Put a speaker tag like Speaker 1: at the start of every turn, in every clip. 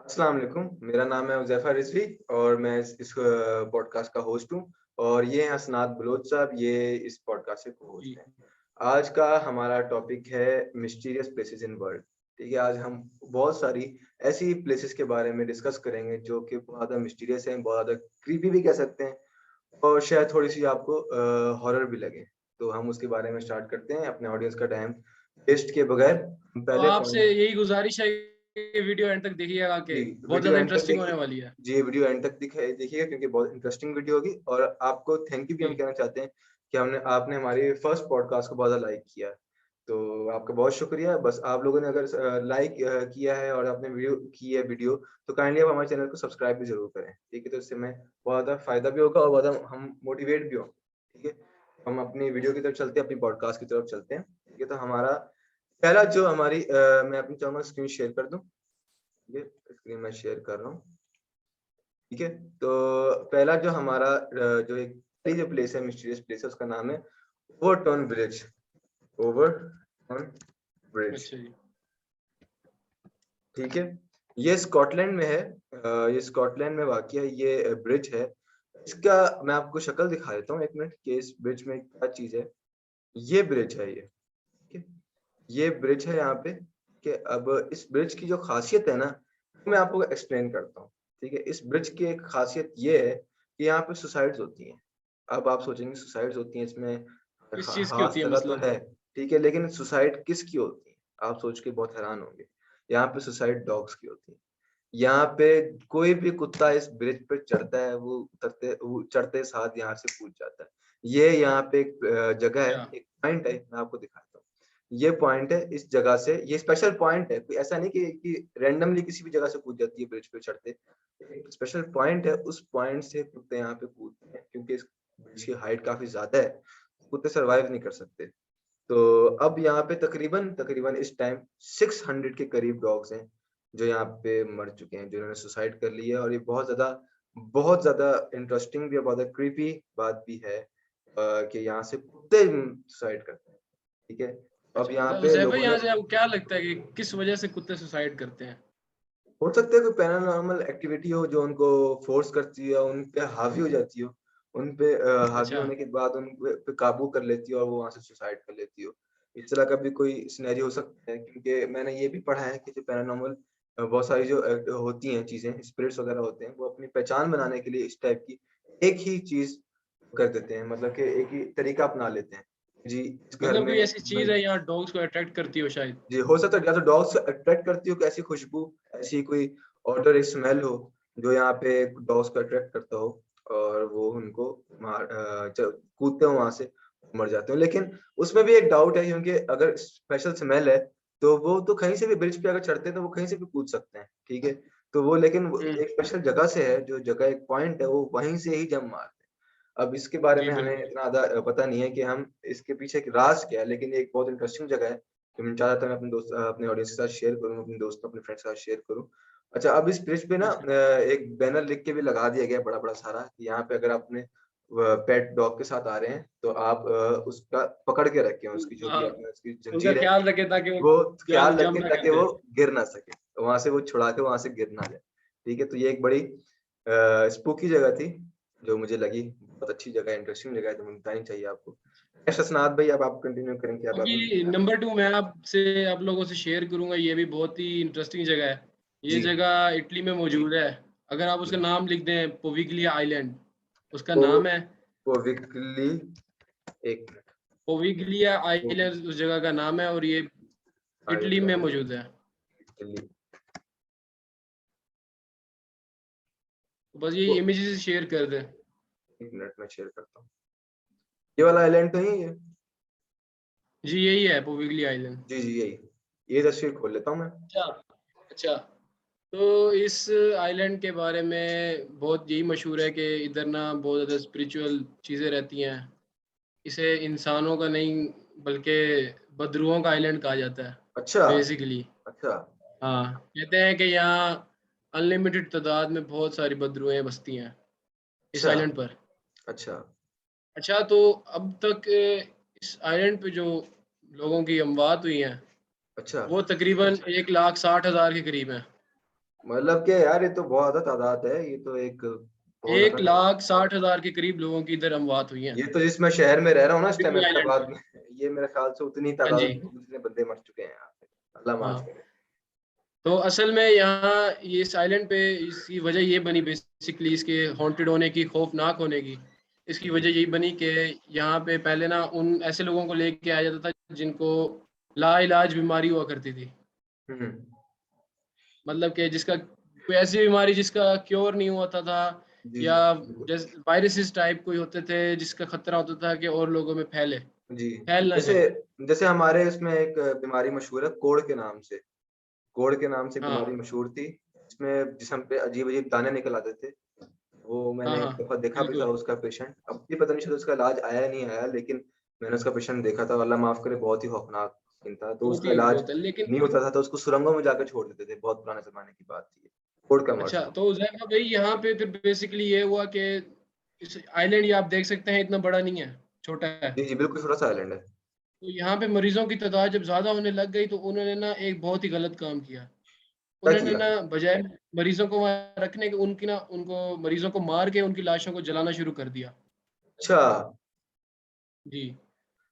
Speaker 1: अस्सलाम वालेकुम, मेरा नाम है उज़ैफ़ा रिज़वी और मैं इस पॉडकास्ट का होस्ट हूँ और ये हैं हसनात बलोच साहब, ये इस पॉडकास्ट के को-होस्ट
Speaker 2: जी,
Speaker 1: हैं। आज का हमारा टॉपिक है मिस्टीरियस प्लेसेस इन वर्ल्ड। ठीक है, आज हम बहुत सारी ऐसी प्लेसेस के बारे में डिस्कस करेंगे जो कि बहुत ज़्यादा मिस्टीरियस हैं, बहुत ज़्यादा क्रीपी भी कह सकते हैं और शायद थोड़ी-सी आपको हॉरर भी लगे। तो हम उसके बारे में स्टार्ट करते हैं अपने ऑडियंस का टाइम वेस्ट किए बगैर। हम
Speaker 2: तो
Speaker 1: पहले
Speaker 2: आपसे
Speaker 1: पॉइंट
Speaker 2: यही गुज़ारिश है कि वीडियो एंड तक देखिएगा
Speaker 1: जी,
Speaker 2: कि बहुत
Speaker 1: वीडियो
Speaker 2: ज़्यादा
Speaker 1: एंड तक
Speaker 2: इंटरेस्टिंग होने
Speaker 1: देखिए।
Speaker 2: वाली है।
Speaker 1: जी, वीडियो एंड तक देखिएगा क्योंकि बहुत इंटरेस्टिंग वीडियो होगी और आपको थैंक यू भी हम
Speaker 2: जी,
Speaker 1: कहना चाहते हैं कि हमने आपने हमारी फर्स्ट पॉडकास्ट को बहुत ज़्यादा लाइक किया। तो आपका बहुत शुक्रिया। बस आप लोगों ने अगर लाइक किया है और आपने वीडियो तो काइंडली आप हमारे चैनल को सब्सक्राइब भी ज़रूर करें। ठीक है? तो इससे हमें बहुत ज़्यादा फ़ायदा भी होगा और बहुत ज़्यादा हम मोटिवेट भी होंगे। ठीक है? हम अपनी वीडियो की तरफ चलते हैं, अपनी पॉडकास्ट की तरफ चलते हैं। ठीक है? तो हमारा पहला जो हमारी मैं अपनी चाहूँगा स्क्रीन शेयर कर दूँ। ये स्क्रीन मैं शेयर कर रहा हूँ। ठीक है? तो पहला जो हमारा जो एक पहली जो प्लेस है मिस्टीरियस प्लेस है उसका नाम है ओवरटर्न ब्रिज। Overturn bridge.
Speaker 2: अच्छा जी।
Speaker 1: ठीक है? ये स्कॉटलैंड में है। ये स्कॉटलैंड में वाक़ है ये ब्रिज है। इसका मैं आपको शक्ल दिखा देता हूँ 1 मिनट कि इस ब्रिज में क्या चीज़ है। ये ब्रिज है ये। ठीक है? ये ब्रिज है यहाँ पे कि अब इस ब्रिज की जो ख़ासियत है ना, वो मैं आपको एक्सप्लेन करता हूँ। ठीक है? इस ब्रिज की एक ख़ासियत ये है कि यहाँ पे सुसाइड्स होती हैं। अब आप सोचेंगे सुसाइड्स होती हैं इसमें
Speaker 2: किस चीज़ की
Speaker 1: ख़ास
Speaker 2: होती है
Speaker 1: जगह तो
Speaker 2: मसलन?
Speaker 1: है, ठीक है? लेकिन सुसाइड किसकी होती है? आप सोच के बहुत हैरान होंगे। यहाँ पे सुसाइड डॉग्स की होती है। यहाँ पे कोई भी कुत्ता इस ब्रिज पे चढ़ता है, वो चढ़ते साथ यहाँ से कूद जाता है। ये यहाँ पे एक जगह है,
Speaker 2: अच्छा,
Speaker 1: एक पॉइंट है, मैं आपको दिखाता हूँ। ये पॉइंट है, इस जगह से ये स्पेशल पॉइंट है, कोई ऐसा नहीं कि रैंडमली किसी भी जगह से कूद जाती है ब्रिज पे चढ़ते। एक स्पेशल पॉइंट है, उस पॉइंट से कुत्ते यहाँ पे कूदते हैं क्योंकि इस ब्रिज की हाइट काफ़ी ज़्यादा है, कुत्ते सर्वाइव नहीं कर सकते। तो अब यहाँ पे तकरीबन तकरीबन इस टाइम 600 के करीब डॉग्स हैं, जो यहाँ पे मर चुके हैं, जिन्होंने सुसाइड कर ली है और ये बहुत ज़्यादा इंटरेस्टिंग भी है, बहुत ज़्यादा क्रीपी बात भी है कि यहाँ से कुत्ते सुसाइड करते हैं, ठीक है? अब
Speaker 2: अच्छा।
Speaker 1: यहाँ
Speaker 2: तो
Speaker 1: पे
Speaker 2: हुज़ैफ़ा
Speaker 1: लोगों ने
Speaker 2: यहाँ से आपको क्या लगता है कि किस वजह से कुत्ते सुसाइड करते हैं?
Speaker 1: हो सकता है कोई पैरानॉर्मल एक्टिविटी हो जो उनको फ़ोर्स करती है, उन पे हावी हो जाती हो। उन पे हावी
Speaker 2: अच्छा,
Speaker 1: होने के बाद उन पे काबू कर लेती हो और वो वहाँ से सुसाइड कर लेती हो। इस तरह का भी कोई सिनेरियो हो सकता है क्योंकि मैंने ये भी पढ़ा है कि जो पैरानॉर्मल बहुत सारी जो होती हैं चीज़ें, स्पिरिट्स वग़ैरह होते हैं, वो अपनी पहचान बनाने के लिए इस टाइप की एक ही चीज़ कर देते हैं, मतलब कि एक ही तरीका अपना लेते हैं। जी, इस घर
Speaker 2: मतलब
Speaker 1: में
Speaker 2: कोई ऐसी चीज़
Speaker 1: बंद
Speaker 2: है यहाँ डॉग्स को अट्रैक्ट करती हो शायद?
Speaker 1: जी, हो सकता है या तो डॉग्स अट्रैक्ट करती हो कि ऐसी खुशबू, ऐसी कोई ऑडर, स्मेल हो, जो यहाँ पे डॉग्स को अट्रैक्ट करता हो और वो उनको ज कूदते हो वहाँ से, मर जाते हो। लेकिन उसमें भी एक डाउट है क्योंकि अगर स्पेशल स्मेल है, तो वो तो कहीं से भी ब्रिज पे अगर चढ़ते हैं, तो वो कहीं से भी कूद सकते हैं, ठीक है? तो वो लेकिन वो
Speaker 2: हुँ,
Speaker 1: एक स्पेशल जगह से है, जो जगह एक पॉइंट है, वो वहीं से ही जंप मारते हैं। अब इसके बारे
Speaker 2: जी
Speaker 1: में हमें
Speaker 2: बिल्कुल।
Speaker 1: इतना ज़्यादा पता नहीं है कि हम इसके पीछे एक राज़ क्या है, लेकिन ये एक बहुत इंटरेस्टिंग जगह है। तो मैं चाह रहा था मैं अपने ऑडियंस के साथ शेयर करूँ, अपने दोस्तों, अपने फ्रेंड्स के साथ शेयर करूँ। अच्छा, अब इस ब्रिज पे ना
Speaker 2: अच्छा,
Speaker 1: एक बैनर लिख के भी लगा दिया गया है बड़ा-बड़ा सारा कि यहाँ पे अगर आप अपने पेट डॉग के साथ आ रहे हैं, तो आप उसका पकड़ के रखें, उसकी जो भी
Speaker 2: हाँ,
Speaker 1: आपने उसकी
Speaker 2: उनका
Speaker 1: जंजीर है,
Speaker 2: ख़्याल रखें ताकि वो
Speaker 1: वो
Speaker 2: जान
Speaker 1: ख़्याल
Speaker 2: जंप
Speaker 1: रखें
Speaker 2: ना
Speaker 1: ताकि
Speaker 2: कर
Speaker 1: वो
Speaker 2: दे।
Speaker 1: गिर ना सके। तो वहाँ से वो छुड़ा के वहाँ से गिर ना जाए। ठीक है? तो ये एक बड़ी स्पूकी जगह थी, जो मुझे लगी बहुत अच्छी जगह है, इंटरेस्टिंग जगह है, तो मुझे बतानी चाहिए आपको। यस, असनाद भाई अब आप कंटिन्यू करें, क्या बात
Speaker 2: बाकी
Speaker 1: है?
Speaker 2: नंबर 2 मैं आप लोगों से शेयर करूँगा, ये भी बहुत ही इंटरेस्टिंग जगह है। ये
Speaker 1: जी,
Speaker 2: जगह इटली में मौजूद है। अगर आप उसका
Speaker 1: जी।
Speaker 2: नाम लिख दें पोविगलिया आइलैंड, उसका
Speaker 1: वो
Speaker 2: नाम है
Speaker 1: पोविकली 1 मिनट।
Speaker 2: पोविगलिया आइलैंड उस जगह का नाम है और ये इटली में
Speaker 1: आइलैंड
Speaker 2: मौजूद है।
Speaker 1: इटली।
Speaker 2: तो बस ये
Speaker 1: वो
Speaker 2: इमेजेस शेयर कर दें।
Speaker 1: 1 मिनट में शेयर करता हूँ। ये वाला आइलैंड तो नहीं है ये?
Speaker 2: जी, यही है पोविगलिया आइलैंड।
Speaker 1: जी, जी, यही। ये तस्वीर खोल लेता हूँ मैं।
Speaker 2: अच्छा, अच्छा। तो इस आइलैंड के बारे में बहुत यही मशहूर है कि इधर ना बहुत ज़्यादा स्पिरिचुअल चीज़ें रहती हैं। इसे इंसानों का नहीं बल्कि बदरूहों का आइलैंड कहा जाता है
Speaker 1: अच्छा,
Speaker 2: बेसिकली।
Speaker 1: अच्छा,
Speaker 2: हाँ, कहते हैं कि यहाँ अनलिमिटेड तादाद में बहुत सारी बदरूहें बसती हैं इस
Speaker 1: अच्छा,
Speaker 2: आइलैंड पर।
Speaker 1: अच्छा,
Speaker 2: अच्छा, तो अब तक इस आइलैंड पे जो लोगों की अमवात हुई हैं
Speaker 1: अच्छा,
Speaker 2: वो तकरीबन 1,60,000 के करीब हैं।
Speaker 1: मतलब कि यार ये तो बहुत ज्यादा तादाद है, ये तो एक बहुत ज्यादा तादाद।
Speaker 2: 1,60,000 के करीब लोगों की इधर अमवात हुई हैं
Speaker 1: ये तो जिस मैं शहर में रह रहा हूँ ना इस टाइम
Speaker 2: सिडनी आइलैंड
Speaker 1: हैदराबाद
Speaker 2: पे।
Speaker 1: में, ये मेरे ख्याल से उतनी
Speaker 2: हाँ
Speaker 1: तादाद
Speaker 2: जी।
Speaker 1: में जितने बंदे मर चुके हैं यहाँ पे। अल्लाह माफ
Speaker 2: हाँ,
Speaker 1: करे।
Speaker 2: तो असल में यहाँ ये इस आइलैंड पे इसकी वजह ये बनी बेसिकली इसके हॉन्टेड होने की, खौफनाक होने की। इसकी वजह यही बनी कि यहाँ पे पहले ना उन ऐसे लोगों को लेके आया जाता था जिनको लाइलाज बीमारी हुआ करती थी।
Speaker 1: हम्म।
Speaker 2: मतलब कि जिसका कोई ऐसी बीमारी जिसका क्योर नहीं होता था,
Speaker 1: जी
Speaker 2: या
Speaker 1: जी बिल्कुल।
Speaker 2: जैसे वायरसेस टाइप कोई होते थे जिसका खतरा होता था कि और लोगों में
Speaker 1: जी,
Speaker 2: फैल ना
Speaker 1: जैसे
Speaker 2: जाए।
Speaker 1: जैसे हमारे इसमें एक बीमारी मशहूर है कोढ़ के नाम से। कोढ़ के नाम से एक बीमारी
Speaker 2: हाँ
Speaker 1: मशहूर थी, जिसमें जिस्म पे अजीब-अजीब दाने निकल आते थे। वो
Speaker 2: हाँ
Speaker 1: मैंने
Speaker 2: हाँ,
Speaker 1: एक दफ़ा देखा भी था
Speaker 2: बिल्कुल।
Speaker 1: उसका पेशेंट। अब भी पता नहीं शायद उसका इलाज आया या नहीं आया, लेकिन मैंने उसका पेशेंट देखा था, अल्लाह माफ़ करे बहुत ही खौफनाक सीन था। तो उसका इलाज
Speaker 2: बहुत है लेकिन।
Speaker 1: नहीं होता था तो उसको सुरंगों में जाकर छोड़ देते थे, बहुत पुराने ज़माने की बात थी ये। कोढ़ का मर्ज़
Speaker 2: अच्छा,
Speaker 1: था।
Speaker 2: तो ज़ैफ़ा भाई यहाँ पे फिर बेसिकली ये हुआ कि इस आइलैंड ये आप देख सकते हैं इतना बड़ा नहीं है, छोटा है।
Speaker 1: जी, जी, बिल्कुल छोटा-सा आइलैंड है।
Speaker 2: तो यहाँ पे मरीज़ों की तादाद जब ज़्यादा होने लग गई तो उन्होंने ना एक बहुत ही गलत काम किया।
Speaker 1: क्या
Speaker 2: उन्होंने
Speaker 1: किया?
Speaker 2: ना बजाय मरीज़ों को वहाँ रखने के उनको मरीज़ों को मार के उनकी लाशों को जलाना शुरू कर दिया।
Speaker 1: अच्छा।
Speaker 2: जी,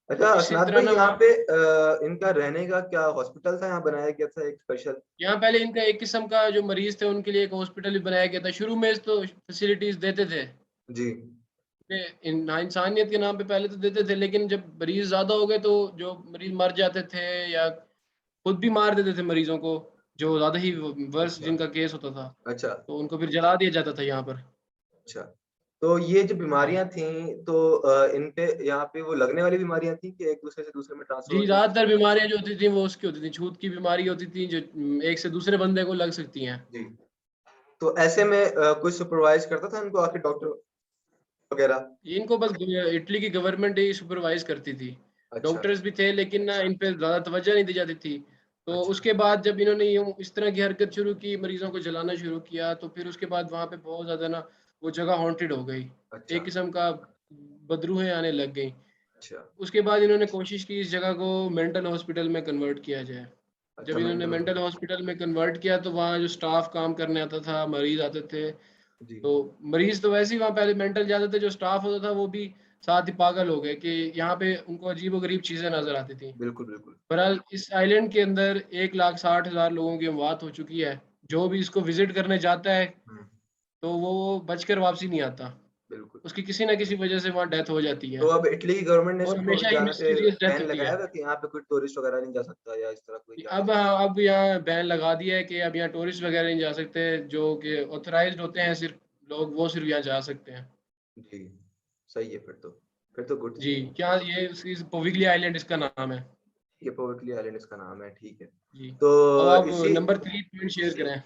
Speaker 1: अच्छा
Speaker 2: तो इसी
Speaker 1: असनाद
Speaker 2: तरह
Speaker 1: भाई
Speaker 2: ना
Speaker 1: यहाँ
Speaker 2: वहाँ
Speaker 1: पे इनका रहने का क्या हॉस्पिटल था यहाँ बनाया गया था एक स्पेशल?
Speaker 2: यहाँ पहले इनका एक किस्म का जो मरीज़ थे उनके लिए एक हॉस्पिटल भी बनाया गया था। शुरू में तो फैसिलिटीज़ देते थे।
Speaker 1: जी।
Speaker 2: इंसानियत के नाम पे पहले तो देते थे, लेकिन जब मरीज ज्यादा हो गए तो जो मरीज मर जाते थे या खुद भी मार देते थे मरीजों को, जो ज्यादा ही वर्स
Speaker 1: अच्छा,
Speaker 2: जिनका केस होता था,
Speaker 1: अच्छा,
Speaker 2: तो उनको फिर जला दिया जाता था यहाँ पर।
Speaker 1: अच्छा। तो ये जो
Speaker 2: हाँ
Speaker 1: बीमारियाँ थीं तो इन पे यहाँ पे वो लगने वाली बीमारियाँ थीं कि एक-दूसरे से दूसरे में ट्रांसफ़र
Speaker 2: जी,
Speaker 1: होती थी?
Speaker 2: ज्यादातर बीमारियां जो होती थी वो उसकी होती थी, छूत की बीमारी होती थी जो एक से दूसरे बंदे को लग सकती हैं।
Speaker 1: जी। तो ऐसे में कोई सुपरवाइज़ करता था इनको आके डॉक्टर वगैरह?
Speaker 2: इनको बस इटली की गवर्नमेंट ही सुपरवाइज करती थी।
Speaker 1: अच्छा,
Speaker 2: डॉक्टर्स भी थे लेकिन ना इन पे ज़्यादा तवज्जो नहीं दी जाती थी। तो
Speaker 1: अच्छा,
Speaker 2: उसके बाद जब इन्होंने यूँ इस तरह की हरकत शुरू की, मरीज़ों को जलाना शुरू किया, तो फिर उसके बाद वहाँ पे बहुत ज़्यादा ना वो जगह हॉन्टेड हो गई।
Speaker 1: अच्छा,
Speaker 2: एक किस्म का बदरूहें आने लग गईं।
Speaker 1: अच्छा।
Speaker 2: उसके बाद इन्होंने कोशिश की इस जगह को मेंटल हॉस्पिटल में कन्वर्ट किया जाए। जब
Speaker 1: अच्छा
Speaker 2: इन्होंने
Speaker 1: मेंटल
Speaker 2: मेंटल
Speaker 1: हॉस्पिटल।
Speaker 2: हॉस्पिटल में कन्वर्ट किया तो वहाँ जो स्टाफ काम करने आता था, मरीज़ आते थे,
Speaker 1: जी,
Speaker 2: तो मरीज तो वैसे ही वहाँ पहले मेंटल जाते थे, जो स्टाफ होता था वो भी साथ ही पागल हो गए कि यहाँ पे उनको अजीबो-गरीब चीज़ें नज़र आती थी।
Speaker 1: बिल्कुल, बिल्कुल।
Speaker 2: बहरहाल इस आइलैंड के अंदर 1,60,000 लोगों की मौत हो चुकी है। जो भी इसको विज़िट करने जाता है,
Speaker 1: हुँ,
Speaker 2: तो वो बचकर वापसी नहीं आता।
Speaker 1: बिल्कुल।
Speaker 2: उसकी किसी न किसी वजह से वहाँ डेथ हो जाती
Speaker 1: तो
Speaker 2: है
Speaker 1: अब इटली की गवर्नमेंट ने
Speaker 2: और
Speaker 1: इसको
Speaker 2: हमेशा ही
Speaker 1: जाने पे
Speaker 2: मिस्टीरियस डेथ
Speaker 1: बैन
Speaker 2: होती है।
Speaker 1: लगाया था कि यहाँ पे कोई टूरिस्ट वगैरह नहीं जा सकता या इस तरह कोई जा नहीं
Speaker 2: अब
Speaker 1: सकता?
Speaker 2: हाँ, अब यहाँ बैन लगा दिया है कि अब यहाँ टूरिस्ट वगैरह नहीं जा सकते, जो कि ऑथराइज़्ड होते हैं सिर्फ़ लोग, वो सिर्फ़ यहाँ जा सकते हैं।
Speaker 1: जी, सही है फिर तो। फिर तो गुड
Speaker 2: जी,
Speaker 1: थिंग है।
Speaker 2: क्या ये इस पोविगली आइलैंड इसका नाम है।
Speaker 1: ये पोर्टली आइलैंड इसका नाम है, ठीक है।
Speaker 2: जी,
Speaker 1: तो
Speaker 2: अब आप
Speaker 1: इसी
Speaker 2: नंबर 3 पॉइंट शेयर करें।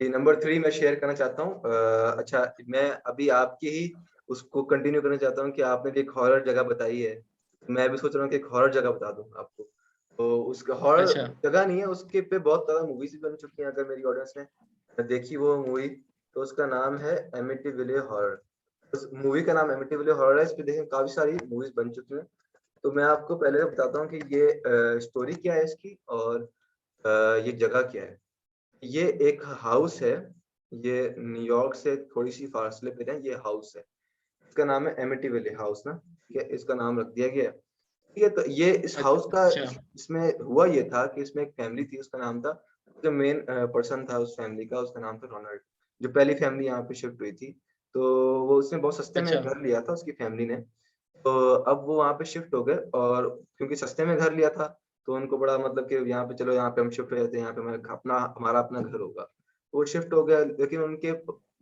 Speaker 1: जी, नंबर 3 मैं शेयर करना चाहता हूँ। अच्छा मैं अभी आपकी ही उसको कंटिन्यू करना चाहता हूँ कि आपने भी एक हॉरर जगह बताई है। मैं भी सोच रहा हूँ कि एक हॉरर जगह बता दूँ आपको। तो उसका हॉरर
Speaker 2: अच्छा,
Speaker 1: जगह नहीं है, उसके पे बहुत ज़्यादा मूवीज़ भी बन चुकी हैं, अगर मेरी ऑडियंस ने देखी वो मूवी, तो उसका नाम है एमिटीविले हॉरर। उस मूवी का नाम एमिटीविले हॉरर है, इस पे देखिए काफ़ी सारी मूवीज़ बन चुकी हैं। तो मैं आपको पहले बताता हूँ कि ये स्टोरी क्या है इसकी और ये जगह क्या है। ये एक हाउस है, ये न्यूयॉर्क से थोड़ी-सी फासले पे है, ये हाउस है। इसका नाम है एमिटीविले हाउस ना, ठीक है? इसका नाम रख दिया गया है। ठीक है, तो ये इस हाउस का
Speaker 2: अच्छा,
Speaker 1: इसमें हुआ ये था कि इसमें एक फैमिली थी, उसका नाम था जो मेन पर्सन था उस फैमिली का, उसका नाम था रोनाल्ड। जो पहली फैमिली यहाँ पे शिफ्ट हुई थी, तो वो उसने बहुत सस्ते में
Speaker 2: अच्छा,
Speaker 1: घर लिया था उसकी फैमिली ने। तो अब वो वहाँ पे शिफ्ट हो गए और क्योंकि सस्ते में घर लिया था, तो उनको बड़ा मतलब कि यहाँ पे चलो यहाँ पे हम शिफ्ट हो जाते हैं, यहाँ पे हमारा अपना घर होगा। तो वो शिफ्ट हो गया लेकिन उनके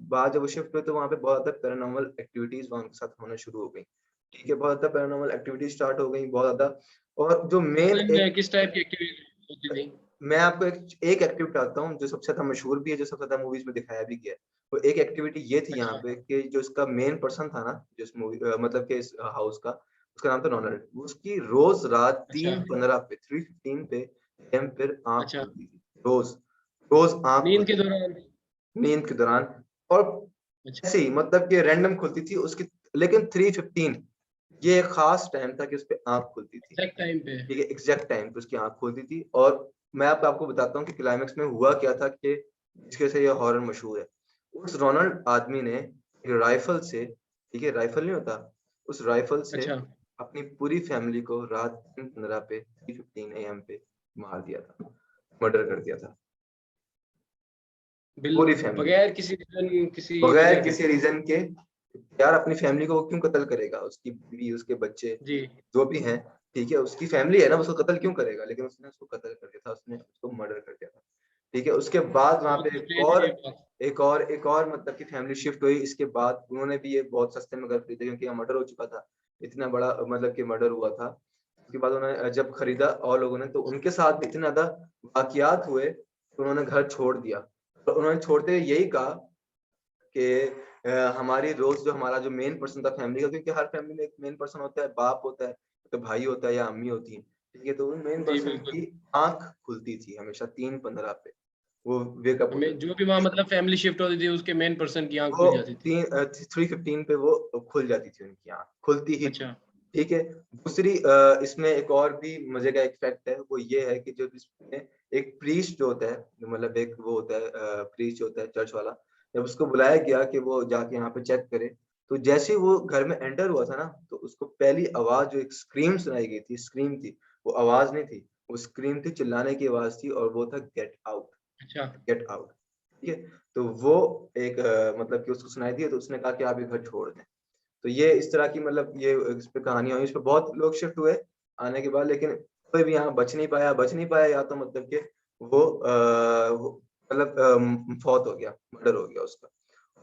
Speaker 1: बाद जब वो शिफ्ट हुए तो वहाँ पे बहुत ज़्यादा पैरानॉर्मल एक्टिविटीज़ वहाँ उनके साथ होना शुरू हो गई। ठीक है, बहुत ज़्यादा पैरानॉर्मल एक्टिविटीज़ स्टार्ट हो गई, बहुत ज़्यादा और जो मेन
Speaker 2: मतलब
Speaker 1: एक
Speaker 2: किस टाइप की एक्टिविटी होती थी?
Speaker 1: मैं आपको एक एक्टिविटी बताता हूँ, जो सबसे ज़्यादा मशहूर भी है, जो सबसे ज़्यादा मूवीज़ में दिखाया भी गया है। तो एक एक्टिविटी ये थी यहाँ
Speaker 2: अच्छा,
Speaker 1: पे कि जो इसका मेन पर्सन था ना, जिस मूवी मतलब कि इस हाउस का, उसका नाम था रोनाल्ड। उसकी रोज़ रात
Speaker 2: अच्छा,
Speaker 1: 3:15 पे 3:15 पे एएम फिर आँख
Speaker 2: अच्छा,
Speaker 1: खुलती थी। रोज़, रोज़ आँख
Speaker 2: नींद के
Speaker 1: खुलती थी,
Speaker 2: दौरान?
Speaker 1: नींद के दौरान और
Speaker 2: अच्छा,
Speaker 1: ऐसे ही मतलब कि रैंडम खुलती थी उसकी लेकिन 3:15 ये एक ख़ास टाइम था कि उसपे आँख खुलती थी।
Speaker 2: एग्ज़ैक्ट टाइम पे?
Speaker 1: ठीक है, एग्ज़ैक्ट टाइम पे उसकी आँख खुलती थी और मैं अब आपको बताता हूँ कि क्लाइमेक्स में हुआ क्या था कि जिसकी वजह से ये हॉरर मशहूर है। उस रोनाल्ड आदमी ने एक राइफल से, ठीक है, राइफल नहीं होता, उस राइफल से
Speaker 2: अच्छा,
Speaker 1: अपनी पूरी फैमिली को रात 3:15 पे 3:15 AM पे मार दिया था, मर्डर कर दिया था,
Speaker 2: बिल
Speaker 1: पूरी फैमिली,
Speaker 2: बगैर किसी रीजन, किसी
Speaker 1: बगैर
Speaker 2: वजह के।
Speaker 1: किसी रीजन के। यार अपनी फैमिली को वो क्यों कत्ल करेगा? उसकी बीवी, उसके बच्चे
Speaker 2: जी,
Speaker 1: जो भी हैं, ठीक है, उसकी फैमिली है ना, उसको कत्ल क्यों करेगा? लेकिन उसने उसको कत्ल कर दिया था, उसने उसको मर्डर कर दिया था, ठीक है। उसके बाद वहाँ
Speaker 2: बहुत
Speaker 1: पे
Speaker 2: स्ट्रेंज है ये बात।
Speaker 1: एक और मतलब कि फैमिली शिफ्ट हुई। इसके बाद उन्होंने भी ये बहुत सस्ते में घर खरीदे क्योंकि यहाँ मर्डर हो चुका था, इतना बड़ा मतलब कि मर्डर हुआ था। उसके बाद उन्होंने जब खरीदा और लोगों ने, तो उनके साथ भी इतने ज्यादा वाकयात हुए तो उन्होंने घर छोड़ दिया। तो उन्होंने छोड़ते हुए यही कहा कि हमारी रोज जो हमारा जो मेन पर्सन था फैमिली का, क्योंकि हर फैमिली में एक मेन पर्सन होता है, बाप होता है, तो भाई होता है या अम्मी होती है, ठीक है। तो उन मेन
Speaker 2: जी,
Speaker 1: पर्सन
Speaker 2: बिल्कुल।
Speaker 1: की आंख खुलती थी हमेशा 3:15 पे, वो वेकअप होते
Speaker 2: हमें
Speaker 1: थे।
Speaker 2: जो भी वहाँ मतलब फैमिली शिफ्ट होती थी, उसके मेन पर्सन की आँख
Speaker 1: वो
Speaker 2: खुल जाती थी।
Speaker 1: 3:15 पे वो खुल जाती थी, उनकी आंख खुलती ही थी,
Speaker 2: अच्छा,
Speaker 1: ठीक है। दूसरी इसमें एक और भी मजे का एक फैक्ट है, वो ये है कि जो इसमें एक प्रीस्ट जो होता है, मतलब एक वो होता है प्रीस्ट जो होता है चर्च वाला, जब उसको बुलाया गया कि वो जाके यहाँ पे चेक करे, तो जैसे ही वो घर में एंटर हुआ था ना, तो उसको पहली आवाज जो एक स्क्रीम सुनाई गई थी, स्क्रीम थी, वो आवाज नहीं थी, वो स्क्रीम थी, चिल्लाने की आवाज थी, और वो था गेट आउट,
Speaker 2: अच्छा।
Speaker 1: गेट आउट, ठीक है। तो वो एक मतलब कि उसको सुनाई दी, तो उसने कहा कि आप ये घर छोड़ दें। तो ये इस तरह की मतलब ये इस पे कहानियाँ हुई, इस पे बहुत लोग शिफ्ट हुए आने के बाद, लेकिन कोई भी यहाँ बच नहीं पाया, या तो मतलब कि वो मतलब फौत हो गया, मर्डर हो गया उसका,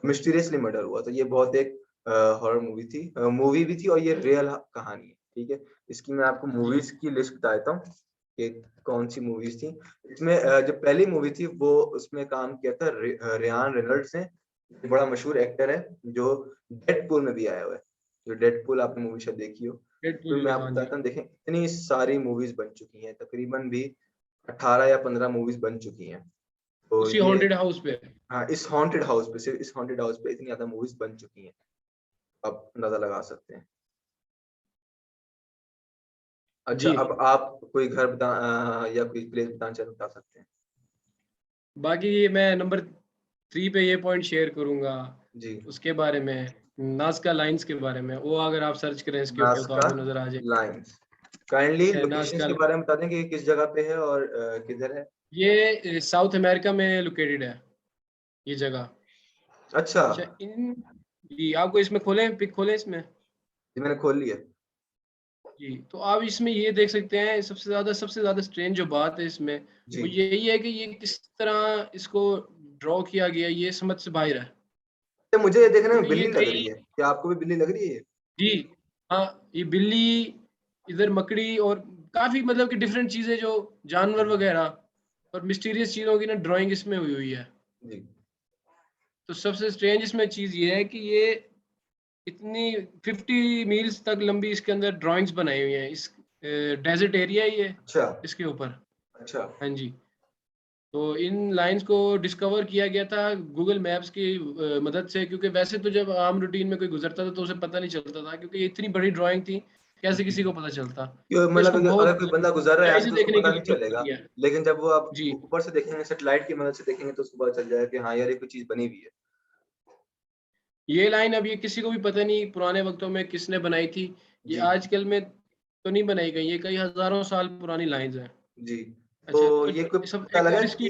Speaker 1: मिस्टीरियसली मर्डर हुआ। तो ये बहुत एक हॉरर मूवी थी, मूवी भी थी, और ये रियल कहानी है, ठीक है। इसकी मैं आपको
Speaker 2: जी,
Speaker 1: मूवीज की लिस्ट बता देता हूँ कि कौन सी मूवीज थी इसमें। जो पहली मूवी थी वो उसमें काम किया था रियान रेनॉल्ड्स ने, बड़ा मशहूर एक्टर है, जो डेडपूल में भी आया हुआ है। जो डेडपूल आपने मूवी शायद देखी हो।
Speaker 2: डेडपूल
Speaker 1: तो मैं
Speaker 2: में,
Speaker 1: आपको
Speaker 2: हाँ जी।
Speaker 1: बताता हूँ, देखें इतनी सारी मूवीज बन चुकी हैं, तकरीबन भी 18 या 15 मूवीज बन चुकी हैं। तो
Speaker 2: उसी
Speaker 1: ये,
Speaker 2: हॉन्टेड हाउस पे।
Speaker 1: हाँ, इस हॉन्टेड हाउस पे, सिर्फ इस हॉन्टेड हाउस पे इतनी ज्यादा मूवीज बन चुकी हैं, आप अंदाजा लगा सकते हैं। अच्छा,
Speaker 2: जी,
Speaker 1: अब आप कोई घर या कोई प्लेस बताना चाहे तो बता सकते हैं।
Speaker 2: बाकी ये मैं नंबर 3 पे ये पॉइंट शेयर करूँगा,
Speaker 1: जी।
Speaker 2: उसके बारे में, नाज़का लाइन्स के बारे में। वो अगर आप सर्च करें इसके ऊपर तो
Speaker 1: नाज़का
Speaker 2: आपको नज़र आ जाएगा।
Speaker 1: लाइन्स, काइंडली लोकेशंस
Speaker 2: नाज़का
Speaker 1: के बारे में बता दें कि किस जगह पे है और किधर है।
Speaker 2: ये साउथ अमेरिका में लोकेटेड है, ये जगह।
Speaker 1: अच्छा,
Speaker 2: अच्छा, इन जी, आपको इसमें खोलें, पिक खोलें इसमें?
Speaker 1: जी मैंने खोल लिया।
Speaker 2: जी, तो आप इसमें ये देख सकते हैं, सबसे ज़्यादा स्ट्रेंज जो बात है इसमें,
Speaker 1: जी,
Speaker 2: वो यही है कि ये किस तरह इसको ड्रॉ किया गया है, ये समझ से बाहर है।
Speaker 1: तो मुझे ये देखने में
Speaker 2: क्योंकि ये
Speaker 1: बिल्ली लग रही
Speaker 2: कई
Speaker 1: है, क्या आपको भी बिल्ली लग रही है ये?
Speaker 2: जी, हाँ, ये बिल्ली, इधर मकड़ी और काफ़ी मतलब कि डिफरेंट चीज़ें जो जानवर वगैरह और मिस्टीरियस चीज़ों की ना ड्राइंग इसमें हुई हुई है।
Speaker 1: जी,
Speaker 2: तो सबसे स्ट्रेंज इसमें चीज़ ये है कि ये इतनी 50 मील्स तक लंबी इसके अंदर ड्राइंग्स बनाई हुई हैं। इस डेज़र्ट एरिया है ये,
Speaker 1: अच्छा,
Speaker 2: इसके ऊपर।
Speaker 1: अच्छा,
Speaker 2: हाँ जी। तो इन लाइन्स को डिस्कवर किया गया था गूगल मैप्स की मदद से, क्योंकि वैसे तो जब आम रूटीन में कोई गुज़रता था तो उसे पता नहीं चलता था, क्योंकि ये इतनी बड़ी ड्राइंग थी, कैसे
Speaker 1: जी।
Speaker 2: किसी को पता चलता?
Speaker 1: क्यों
Speaker 2: तो
Speaker 1: मतलब
Speaker 2: इसको
Speaker 1: अगर
Speaker 2: बहुत
Speaker 1: कोई बंदा गुज़र रहा है यहाँ
Speaker 2: गहराई
Speaker 1: से
Speaker 2: से
Speaker 1: तो उसको
Speaker 2: देखने
Speaker 1: पता
Speaker 2: की
Speaker 1: नहीं
Speaker 2: ज़रूरत
Speaker 1: चलेगा,
Speaker 2: पड़ती है।
Speaker 1: लेकिन जब वो आप
Speaker 2: जी,
Speaker 1: ऊपर से देखेंगे, सैटेलाइट की मदद से देखेंगे तो उसको पता चल जाएगा कि हाँ यार, ये कोई चीज़ बनी हुई है।
Speaker 2: ये लाइन अब ये किसी को भी पता नहीं पुराने वक़्तों में किसने बनाई थी। ये
Speaker 1: जी,
Speaker 2: आजकल में तो नहीं बनाई गई, ये कई हज़ारों साल पुरानी लाइन्स हैं।
Speaker 1: जी। तो
Speaker 2: अच्छा, तो
Speaker 1: ये कोई
Speaker 2: सब
Speaker 1: पता
Speaker 2: एक
Speaker 1: लगा
Speaker 2: और
Speaker 1: है
Speaker 2: इसकी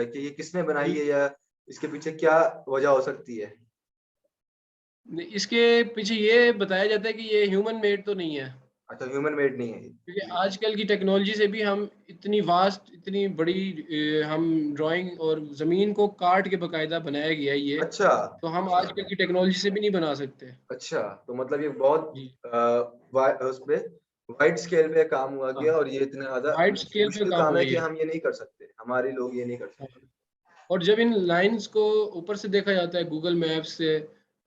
Speaker 1: कि ये किसने बनाई
Speaker 2: जी,
Speaker 1: है, या इसके पीछे क्या वजह हो सकती है?
Speaker 2: इसके पीछे ये बताया जाता है कि ये ह्यूमन मेड तो नहीं है।
Speaker 1: अच्छा, ह्यूमन मेड नहीं है ये।
Speaker 2: क्योंकि
Speaker 1: जी।
Speaker 2: आजकल की टेक्नोलॉजी से भी हम इतनी वास्ट, इतनी बड़ी हम ड्राइंग और ज़मीन को काट के बाकायदा बनाया गया है ये,
Speaker 1: अच्छा,
Speaker 2: तो हम
Speaker 1: अच्छा,
Speaker 2: आजकल की टेक्नोलॉजी से भी नहीं बना सकते।
Speaker 1: अच्छा। तो मतलब ये बहुत
Speaker 2: जी,
Speaker 1: उसपे वाइड स्केल पे काम हुआ
Speaker 2: हाँ,
Speaker 1: गया, और ये इतना ज़्यादा
Speaker 2: वाइड स्केल पे
Speaker 1: मुश्किल
Speaker 2: काम
Speaker 1: काम
Speaker 2: हुआ
Speaker 1: है कि
Speaker 2: ये।
Speaker 1: हम ये नहीं कर सकते, हमारे लोग ये नहीं कर
Speaker 2: हाँ,
Speaker 1: सकते।
Speaker 2: और जब इन लाइन्स को ऊपर से देखा जाता है गूगल मैप्स से,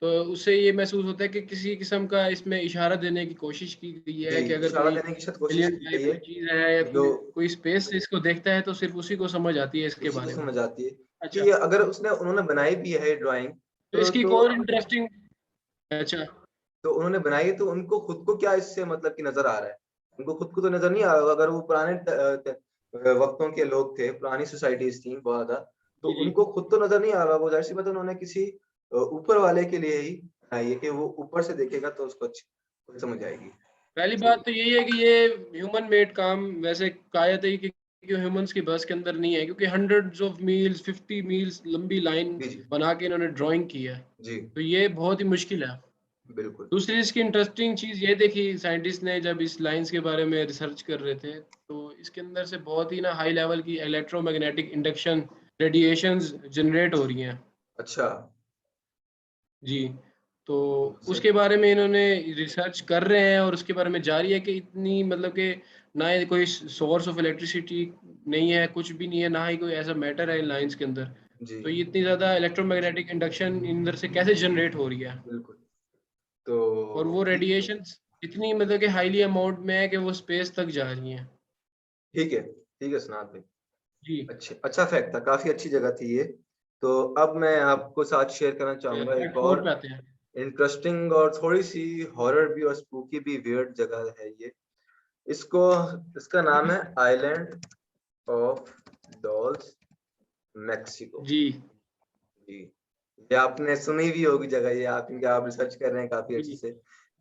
Speaker 2: तो उससे ये महसूस होता है कि किसी किस्म का इसमें इशारा देने की कोशिश की गई
Speaker 1: जी,
Speaker 2: है कि अगर
Speaker 1: इशारा
Speaker 2: कोई
Speaker 1: देने की शायद कोशिश
Speaker 2: एलियन
Speaker 1: की गई
Speaker 2: टाइप
Speaker 1: है,
Speaker 2: कोई चीज़ है या
Speaker 1: जो
Speaker 2: कोई कोई स्पेस से इसको देखता है, तो सिर्फ़ उसी को समझ आती है इसके
Speaker 1: उसी को
Speaker 2: बारे में।
Speaker 1: समझ आती है कि
Speaker 2: अच्छा,
Speaker 1: ये अगर उसने उन्होंने बनाई भी है ड्राइंग,
Speaker 2: तो इसकी एक
Speaker 1: तो
Speaker 2: और इंटरेस्टिंग अच्छा,
Speaker 1: तो उन्होंने बनाई, तो उनको खुद को क्या इससे मतलब कि नज़र आ रहा है? उनको खुद को तो नज़र नहीं आ रहा होगा, अगर वो पुराने वक़्तों के लोग थे, पुरानी सोसाइटीज़ थी बहुत ज़्यादा, तो
Speaker 2: जी,
Speaker 1: उनको खुद तो नजर नहीं आ रहा, वो जाहिर सी बात है उन्होंने किसी ऊपर वाले के लिए ही बनाई है कि वो ऊपर से देखेगा तो उसको अच्छी समझ आएगी।
Speaker 2: पहली
Speaker 1: तो
Speaker 2: बात तो यही है कि ये ह्यूमन मेड काम वैसे कहा जाता है कि ह्यूमंस की बस के अंदर नहीं है, क्योंकि हंड्रेड्स ऑफ मील्स 50 मील्स लंबी लाइन
Speaker 1: जी, जी,
Speaker 2: बना के इन्होंने ड्राइंग की है,
Speaker 1: जी,
Speaker 2: तो ये बहुत ही मुश्किल है।
Speaker 1: बिल्कुल।
Speaker 2: दूसरी इसकी इंटरेस्टिंग चीज़ ये देखी साइंटिस्ट ने जब इस लाइंस के बारे में रिसर्च कर रहे थे, तो इसके अंदर से बहुत ही ना हाई लेवल की इलेक्ट्रोमैग्नेटिक इंडक्शन रेडिएशंस जनरेट हो रही हैं।
Speaker 1: अच्छा,
Speaker 2: जी, तो
Speaker 1: सही।
Speaker 2: उसके बारे में इन्होंने रिसर्च कर रहे हैं और उसके बारे में जारी है कि इतनी मतलब कि ना ये कोई सोर्स ऑफ इलेक्ट्रिसिटी नहीं है, कुछ भी नहीं है, ना ही कोई ऐसा मैटर है इन लाइन्स के अंदर।
Speaker 1: जी,
Speaker 2: तो ये इतनी ज़्यादा इलेक्ट्रोमैग्नेटिक इंडक्शन अंदर से कैसे जनरेट हो रही है?
Speaker 1: बिल्कुल। तो
Speaker 2: और वो
Speaker 1: ठीक है,
Speaker 2: रेडिएशंस इतनी मतलब कि हाईली अमाउंट में है कि वो स्पेस तक जा रही हैं।
Speaker 1: ठीक है सनात भाई।
Speaker 2: जी,
Speaker 1: अच्छा फैक्ट था, काफ़ी अच्छी जगह थी ये। तो अब मैं आपको साथ शेयर करना चाहूँगा एक
Speaker 2: फैक्ट 4
Speaker 1: और
Speaker 2: पे आते हैं।
Speaker 1: इंटरेस्टिंग और थोड़ी-सी हॉरर भी और स्पूकी भी वियर्ड जगह है ये। इसको इसका नाम है आइलैंड ऑफ डॉल्स, मेक्सिको।
Speaker 2: जी,
Speaker 1: जी, ये आपने सुनी भी होगी जगह ये, आप रिसर्च कर रहे हैं काफ़ी अच्छे
Speaker 2: जी,
Speaker 1: से।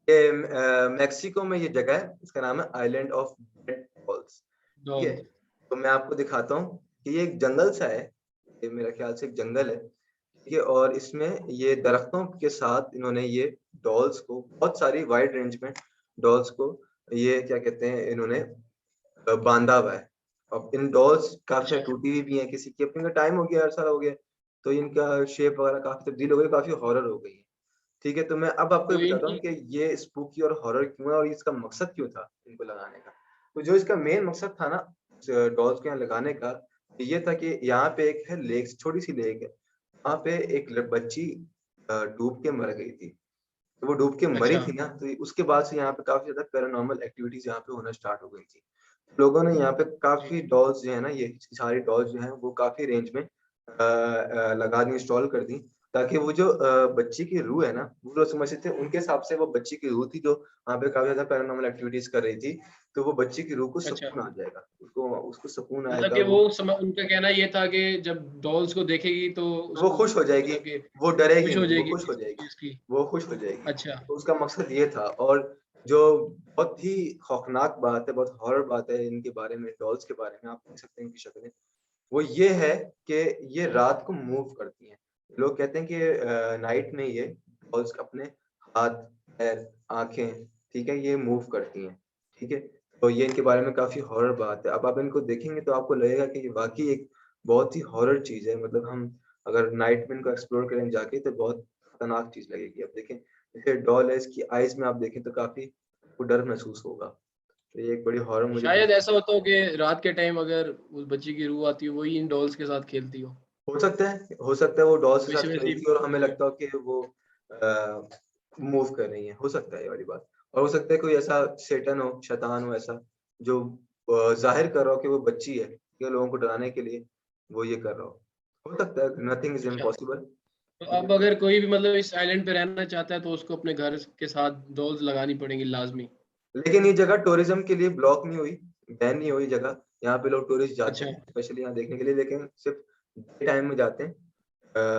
Speaker 1: ये मेक्सिको में ये जगह है, इसका नाम है आइलैंड ऑफ डेड डॉल्स। ठीक है?
Speaker 2: डॉल्स।
Speaker 1: तो मैं आपको दिखाता हूँ कि ये एक जंगल सा है, ये मेरा ख़्याल से एक जंगल है, ठीक है? और इसमें ये दरख्तों के साथ इन्होंने ये डॉल्स को बहुत सारी वाइड रेंज में डॉल्स को ये क्या कहते हैं इन्होंने बाँधा हुआ है। अब इन डॉल्स काफ़ी सारी
Speaker 2: अच्छा,
Speaker 1: टूटी हुई भी हैं, किसी की अपने का टाइम हो गया, अरसा हो गया, तो इनका शेप वगैरह काफ़ी तब्दील हो गई, काफ़ी हॉरर हो गई है। ठीक है? तो मैं अब आपको ये
Speaker 2: तो
Speaker 1: बताता हूँ
Speaker 2: इनकी
Speaker 1: कि ये स्पूकी और हॉरर क्यों है और इसका मकसद क्यों था इनको लगाने का। तो जो इसका मेन मकसद था ना डॉल्स को यहाँ लगाने का, ये था कि यहाँ पे एक है लेक, छोटी-सी लेक है। वहाँ पे एक बच्ची डूब के मर गई थी। तो वो डूब के मरी
Speaker 2: अच्छा,
Speaker 1: थी ना, तो उसके बाद से यहाँ पे काफ़ी ज़्यादा पैरानॉर्मल एक्टिविटीज़ यहाँ पे होना स्टार्ट हो गई थी। लोगों ने यहाँ पे
Speaker 2: जी,
Speaker 1: काफ़ी डॉल्स जो है ना, ये सारी डॉल्स जो हैं वो काफ़ी रेंज में लगा दी, इंस्टॉल कर दी, ताकि वो जो बच्ची की रूह है ना, वो लोग समझते थे उनके हिसाब से वो बच्ची की रूह थी जो वहाँ पे काफ़ी ज़्यादा पैरानॉर्मल एक्टिविटीज़ कर रही थी, तो वो बच्ची की रूह को
Speaker 2: अच्छा।
Speaker 1: सुकून आ जाएगा, उसको उसको सुकून
Speaker 2: मतलब
Speaker 1: आएगा,
Speaker 2: कि वो
Speaker 1: वो
Speaker 2: उनका कहना ये था कि जब डॉल्स को देखेगी तो
Speaker 1: वो
Speaker 2: उसको
Speaker 1: खुश हो जाएगी,
Speaker 2: मतलब कि
Speaker 1: वो डरेगी
Speaker 2: खुश हो
Speaker 1: नहीं, वो
Speaker 2: जाएगी
Speaker 1: खुश हो
Speaker 2: इस
Speaker 1: जाएगी,
Speaker 2: चीज़ की।
Speaker 1: वो खुश हो जाएगी।
Speaker 2: अच्छा,
Speaker 1: तो उसका मकसद ये था और जो बहुत ही खौफनाक बात है, बहुत हॉरर बात है इनके बारे में, डॉल्स के बारे में, आप देख सकते हैं इनकी शक्लें, वो ये है कि ये रात को मूव करती हैं। लोग कहते हैं कि नाइट में ये डॉल्स अपने हाथ, पैर, आँखें, ठीक है, ये मूव करती हैं, ठीक है? तो ये इनके बारे में काफ़ी हॉरर बात है। अब आप इनको देखेंगे तो आपको लगेगा कि ये वाक़ई एक बहुत ही हॉरर चीज़ है। मतलब हम अगर नाइट में इनको एक्सप्लोर करें जाके तो बहुत खतरनाक चीज़ लगेगी। अब देखें, जैसे डॉल है, इसकी आइज़ में आप देखें तो काफ़ी आपको डर महसूस होगा। तो ये एक बड़ी हॉरर मुझे
Speaker 2: शायद
Speaker 1: बहुत
Speaker 2: ऐसा होता हो कि रात के टाइम अगर उस बच्ची की रूह आती हो, वही इन डॉल्स के साथ खेलती हो।
Speaker 1: हो सकता है वो डॉल्स के
Speaker 2: तो इसी
Speaker 1: साथ
Speaker 2: वजह से ये
Speaker 1: खेलती है और हमें
Speaker 2: मूव कर
Speaker 1: लगता हो कि वो मूव कर रही हैं, हो सकता है ये वाली बात। और हो सकता है कोई ऐसा शैतान हो, शैतान हो ऐसा जो ज़ाहिर कर रहा हो कि वो बच्ची है, या लोगों को डराने के लिए वो ये कर रहा हो। हो सकता है, नथिंग इज़
Speaker 2: अच्छा,
Speaker 1: इम्पॉसिबल।
Speaker 2: तो
Speaker 1: ठीक है,
Speaker 2: अब अगर कोई भी मतलब इस आइलैंड पे रहना चाहता है तो उसको अपने घर के साथ डॉल्स लगानी पड़ेंगी लाज़मी।
Speaker 1: लेकिन ये जगह टूरिज़्म के लिए ब्लॉक नहीं हुई, बैन नहीं हुई जगह। यहाँ पे लोग टूरिस्ट जाते
Speaker 2: अच्छा,
Speaker 1: हैं, स्पेशली यहाँ देखने के लिए, लेकिन सिर्फ़ डे टाइम में जाते हैं,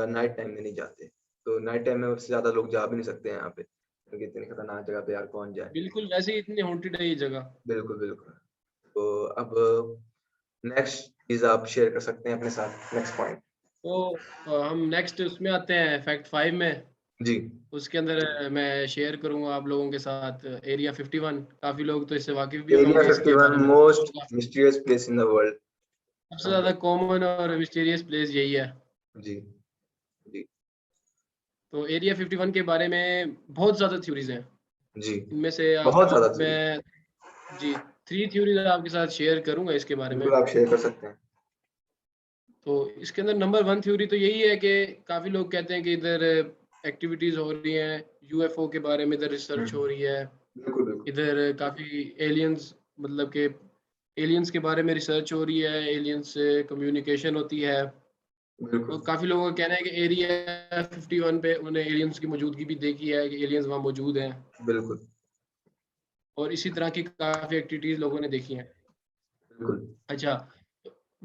Speaker 1: नाइट टाइम में नहीं जाते। तो नाइट टाइम में उससे ज़्यादा लोग जा भी नहीं सकते हैं यहाँ पे, क्योंकि इतनी खतरनाक जगह पे यार कौन जाए?
Speaker 2: बिल्कुल वैसे ही इतनी हॉन्टेड है ये जगह।
Speaker 1: बिल्कुल, बिल्कुल। तो अब नेक्स्ट चीज़ आप शेयर कर सकते हैं अपने साथ, नेक्स्ट पॉइंट।
Speaker 2: तो हम नेक्स्ट उसमें आते हैं फैक्ट 5 में।
Speaker 1: जी,
Speaker 2: उसके अंदर मैं शेयर करूँगा आप लोगों के साथ एरिया 51। काफ़ी लोग तो इससे वाकिफ़ भी
Speaker 1: एरिया
Speaker 2: होंगे, इसके
Speaker 1: 51
Speaker 2: बारे में पता
Speaker 1: मोस्ट
Speaker 2: होगा।
Speaker 1: Mysterious place in the world.
Speaker 2: सबसे ज़्यादा कॉमन और मिस्टीरियस प्लेस यही है।
Speaker 1: जी, जी,
Speaker 2: तो एरिया 51 के बारे में बहुत ज़्यादा थ्योरीज़ हैं।
Speaker 1: जी।
Speaker 2: इनमें से
Speaker 1: बहुत
Speaker 2: आपको
Speaker 1: ज़्यादा थ्योरी।
Speaker 2: मैं जी 3 थ्योरीज़ आपके साथ शेयर करूँगा इसके बारे में।
Speaker 1: बिल्कुल आप शेयर कर सकते हैं।
Speaker 2: तो इसके अंदर नंबर 1 थ्योरी तो यही है कि काफ़ी लोग कहते हैं कि इधर एक्टिविटीज़ हो रही हैं, यूएफओ के बारे में इधर
Speaker 1: हुँ,
Speaker 2: रिसर्च हो रही है।
Speaker 1: बिल्कुल, बिल्कुल।
Speaker 2: इधर काफ़ी एलियंस मतलब कि एलियंस के बारे में रिसर्च हो रही है, एलियंस से कम्युनिकेशन होती है।
Speaker 1: बिल्कुल,
Speaker 2: और काफ़ी लोगों का कहना है कि एरिया 51 पे उन्होंने एलियंस की मौजूदगी भी देखी है कि एलियंस वहाँ मौजूद हैं
Speaker 1: बिल्कुल,
Speaker 2: और इसी तरह की काफ़ी एक्टिविटीज़ लोगों ने देखी हैं।
Speaker 1: बिल्कुल।
Speaker 2: अच्छा,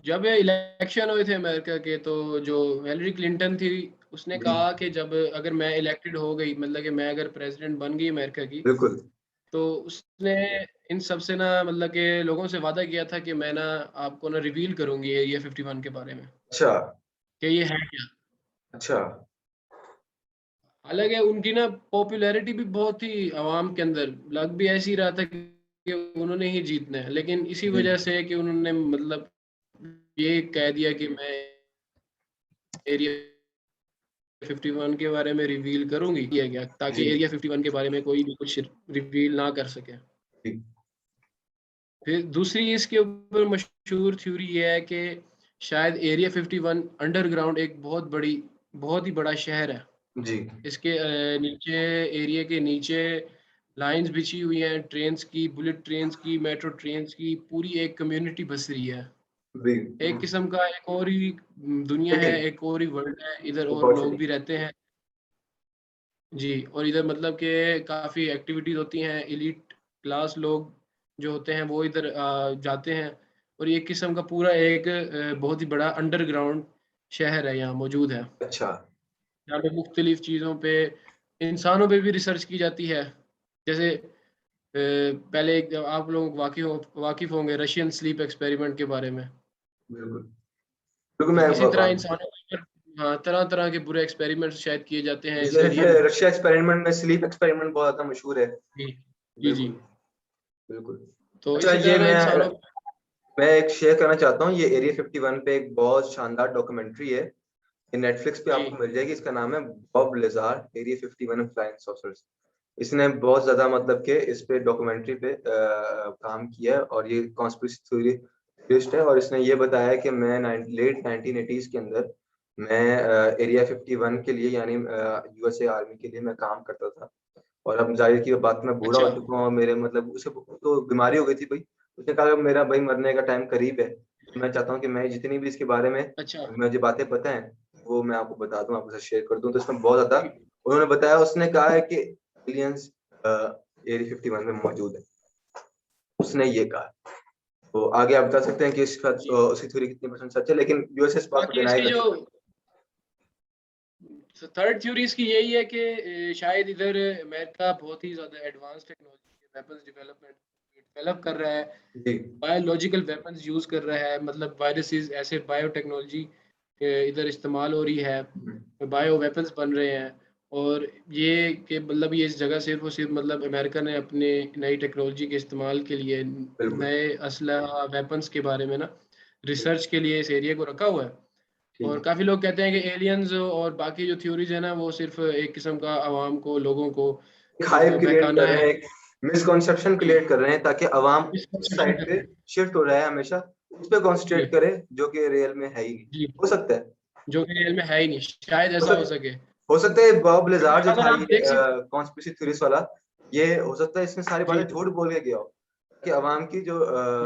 Speaker 2: जब इलेक्शन हुए थे अमेरिका के, तो जो हिलरी क्लिंटन थी, उसने
Speaker 1: जी
Speaker 2: कहा कि जब अगर मैं इलेक्टेड हो गई, मतलब कि मैं अगर प्रेसिडेंट बन गई अमेरिका की,
Speaker 1: बिल्कुल।
Speaker 2: तो उसने इन सब से ना, मतलब कि लोगों से वादा किया था कि मैं ना आपको ना रिवील करूंगी एरिया 51 के बारे में,
Speaker 1: अच्छा,
Speaker 2: कि ये है क्या।
Speaker 1: अच्छा।
Speaker 2: हालांकि उनकी ना पॉपुलैरिटी भी बहुत ही आवाम के अंदर लग भी ऐसी रहा था कि उन्होंने ही जीतना है, लेकिन इसी
Speaker 1: जी,
Speaker 2: वजह से कि उन्होंने मतलब ये कह दिया कि मैं एरिया 51 के बारे में रिवील करूंगी, किया गया ताकि
Speaker 1: जी,
Speaker 2: एरिया 51 के बारे में कोई भी कुछ रिवील ना कर सके।
Speaker 1: जी,
Speaker 2: फिर दूसरी इसके ऊपर मशहूर थ्योरी ये है कि शायद एरिया 51 अंडरग्राउंड एक बहुत ही बड़ा शहर है।
Speaker 1: जी,
Speaker 2: इसके नीचे, एरिया के नीचे लाइंस बिछी हुई हैं ट्रेन्स की, बुलेट ट्रेन्स की, मेट्रो ट्रेन्स की, पूरी एक कम्युनिटी बस रही है।
Speaker 1: जी,
Speaker 2: एक किस्म का एक और ही दुनिया है,
Speaker 1: लेकिन
Speaker 2: एक और ही वर्ल्ड है, इधर और लोग
Speaker 1: अपॉर्चुनिटी।
Speaker 2: भी रहते हैं। जी, और इधर मतलब कि काफ़ी एक्टिविटीज़ होती हैं, एलीट क्लास लोग जो होते हैं वो इधर जाते हैं, और ये एक किस्म का पूरा एक बहुत ही बड़ा अंडरग्राउंड शहर है यहाँ मौजूद है।
Speaker 1: अच्छा,
Speaker 2: यहाँ पे मुख्तलिफ चीज़ों पे, इंसानों पे भी रिसर्च की जाती है। जैसे पहले एक आप लोग वाकिफ़ होंगे रशियन स्लीप एक्सपेरिमेंट के बारे में।
Speaker 1: बिल्कुल। बिल्कुल,
Speaker 2: जी,
Speaker 1: मैं
Speaker 2: इसी
Speaker 1: व
Speaker 2: तरह इंसानों के ऊपर हाँ, तरह-तरह के बुरे एक्सपेरिमेंट्स शायद किए जाते हैं इस एरिया
Speaker 1: जैसे
Speaker 2: में।
Speaker 1: रशिया एक्सपेरिमेंट में स्लीप एक्सपेरिमेंट बहुत ज़्यादा मशहूर है।
Speaker 2: जी। जी, जी।
Speaker 1: बिल्कुल, बिल्कुल।
Speaker 2: तो
Speaker 1: अच्छा,
Speaker 2: इसी
Speaker 1: ये
Speaker 2: तरह ना इंसानों
Speaker 1: मैं एक शेयर करना चाहता हूँ, ये एरिया 51 पे एक बहुत शानदार डॉक्यूमेंट्री है। ये नेटफ्लिक्स पे
Speaker 2: जी,
Speaker 1: आपको मिल जाएगी, इसका नाम है Bob lizard area 51 and flying saucers. इसने बहुत ज़्यादा मतलब कि इस पे डॉक्यूमेंट्री पे काम किया है और ये कॉन्स्पिरेसी थ्योरिस्ट है और इसने ये बताया कि मैं लेट 1980s के अंदर मैं एरिया 51 के लिए यानी यूएसए आर्मी के लिए मैं काम करता था। और अब ज़ाहिर सी बात मैं बूढ़ा
Speaker 2: अच्छा,
Speaker 1: हो चुका हूँ और मेरे मतलब उसे तो बीमारी हो गई थी भई। उसने कहा मेरा भई मरने का टाइम करीब है। तो मैं चाहता हूँ कि मैं जितनी भी इसके बारे में
Speaker 2: अच्छा,
Speaker 1: मुझे बातें पता हैं, वो मैं आपको बता दूँ, आपके साथ शेयर कर दूँ। तो इसमें बहुत ज़्यादा
Speaker 2: जी,
Speaker 1: उन्होंने बताया उसने कहा है कि एलियंस एरिया 51 में मौजूद है। उसने ये कहा। तो आगे आप बता सकते हैं कि इसका
Speaker 2: जी।
Speaker 1: उसकी थ्योरी कितनी परसेंट सच है, लेकिन यूएसए इस बात को
Speaker 2: बाकी
Speaker 1: डिनाई
Speaker 2: इसकी
Speaker 1: कर
Speaker 2: जो
Speaker 1: चुका है।
Speaker 2: थर्ड थ्योरी इसकी यही है कि शायद इधर अमेरिका बहुत ही ज़्यादा एडवांस टेक्नोलॉजी के वेपन्स डेवलप कर रहा है,
Speaker 1: जी,
Speaker 2: बायोलॉजिकल वेपन्स यूज़ कर रहा है, मतलब वायरसेस ऐसे बायोटेक्नोलॉजी इधर इस्तेमाल हो रही है,
Speaker 1: हुँ,
Speaker 2: बायो वेपन्स बन रहे हैं। और ये कि मतलब ये इस जगह सिर्फ़ और सिर्फ़ मतलब अमेरिका ने अपने नई टेक्नोलॉजी के इस्तेमाल के लिए,
Speaker 1: बिल्कुल,
Speaker 2: नए असलहा वेपन्स के बारे में ना
Speaker 1: बिल्कुल,
Speaker 2: रिसर्च के लिए इस एरिया को रखा हुआ है।
Speaker 1: ठीक
Speaker 2: और
Speaker 1: है।
Speaker 2: काफ़ी लोग कहते हैं कि एलियंस और बाकी जो थ्योरीज़ है ना, वो सिर्फ़ एक किस्म का आवाम को, लोगों को
Speaker 1: एक
Speaker 2: सिर्फ़
Speaker 1: हाइप क्रिएट
Speaker 2: बहकाना
Speaker 1: कर रहे
Speaker 2: है।
Speaker 1: हैं, एक मिसकंसेप्शन
Speaker 2: जी,
Speaker 1: क्रिएट कर रहे हैं ताकि अवाम उस
Speaker 2: मिसकंसेप्शन
Speaker 1: साइड
Speaker 2: कर
Speaker 1: पे
Speaker 2: रहे हैं।
Speaker 1: शिफ्ट हो रहा है हमेशा, उस पे
Speaker 2: जी,
Speaker 1: कॉन्संट्रेट करे जो कि रियल में है ही नहीं।
Speaker 2: जी,
Speaker 1: हो सकता है।
Speaker 2: जो कि रियल में है ही नहीं, शायद
Speaker 1: हो
Speaker 2: ऐसा हो
Speaker 1: सक
Speaker 2: सके।
Speaker 1: हो सकता है बॉब
Speaker 2: क्योंकि
Speaker 1: लिज़ार्ड जो
Speaker 2: अगर
Speaker 1: था
Speaker 2: आप
Speaker 1: ये
Speaker 2: देख सकते
Speaker 1: कॉन्स्पिरेसी थ्योरीज़ वाला, ये हो सकता है इसने सारी बातें
Speaker 2: जी,
Speaker 1: झूठ बोल के गया हो, कि अवाम की जो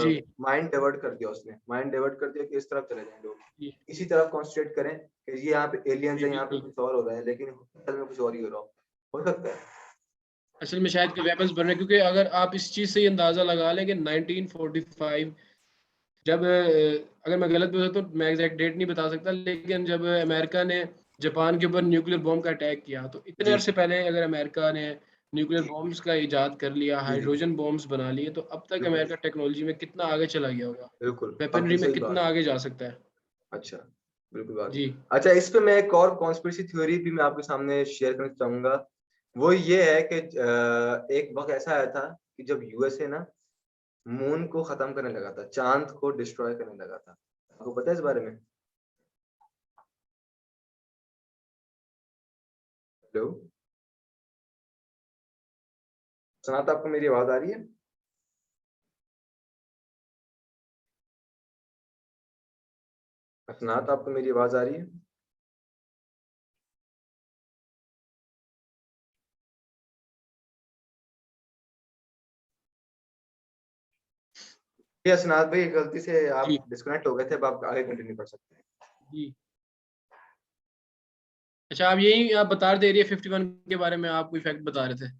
Speaker 2: जी,
Speaker 1: माइंड डाइवर्ट कर दिया उसने, माइंड डाइवर्ट कर दिया कि इस तरफ चले जाएँ लोग।
Speaker 2: जी,
Speaker 1: इसी तरफ कॉन्संट्रेट करें कि ये यहाँ पे एलियंस
Speaker 2: जी,
Speaker 1: है, यहाँ पे
Speaker 2: बिल्कुल।
Speaker 1: कुछ और हो रहा है, लेकिन असल में कुछ और ही हो रहा हो। हो सकता है।
Speaker 2: असल में शायद के वेपन्स बन रहे हैं, क्योंकि अगर आप इस चीज़ से ये अंदाज़ा लगा लें कि 1945, जब अगर मैं गलत भी हूँ तो मैं एग्ज़ैक्ट डेट नहीं बता सकता, लेकिन जब अमेरिका ने जापान के ऊपर न्यूक्लियर बॉम्ब का अटैक किया, तो इतने
Speaker 1: जी,
Speaker 2: अरसे पहले अगर अमेरिका ने न्यूक्लियर बॉम्ब्स का इजाद कर लिया,
Speaker 1: जी, जी।
Speaker 2: हाइड्रोजन बॉम्ब्स बना लिए, तो अब तक
Speaker 1: बिल्कुल,
Speaker 2: अमेरिका टेक्नोलॉजी में कितना आगे चला गया होगा,
Speaker 1: बिल्कुल, आपकी
Speaker 2: वेपनरी में
Speaker 1: सही
Speaker 2: कितना
Speaker 1: बात है।
Speaker 2: आगे जा सकता है।
Speaker 1: अच्छा, बिल्कुल बात है।
Speaker 2: जी,
Speaker 1: अच्छा, इस पे मैं एक और कॉन्स्पिरेसी थ्योरी भी मैं आपके सामने शेयर करना चाहूँगा। वो ये है कि एक वक़्त ऐसा आया था कि जब यूएसए ना मून को ख़त्म करने लगा था, चाँद को डिस्ट्रॉय करने लगा था। आपको पता है इस बारे में? हेलो? सनात, आपको मेरी आवाज़ आ रही है? सनात, आपको मेरी आवाज़ आ रही है? जी, सनात भाई, गलती से
Speaker 2: जी,
Speaker 1: आप डिस्कनेक्ट हो गए थे, अब आप आगे कंटिन्यू कर सकते हैं।
Speaker 2: जी। अच्छा, आप बता रहे थे एरिया 51 के बारे में, आप कोई फैक्ट बता रहे थे।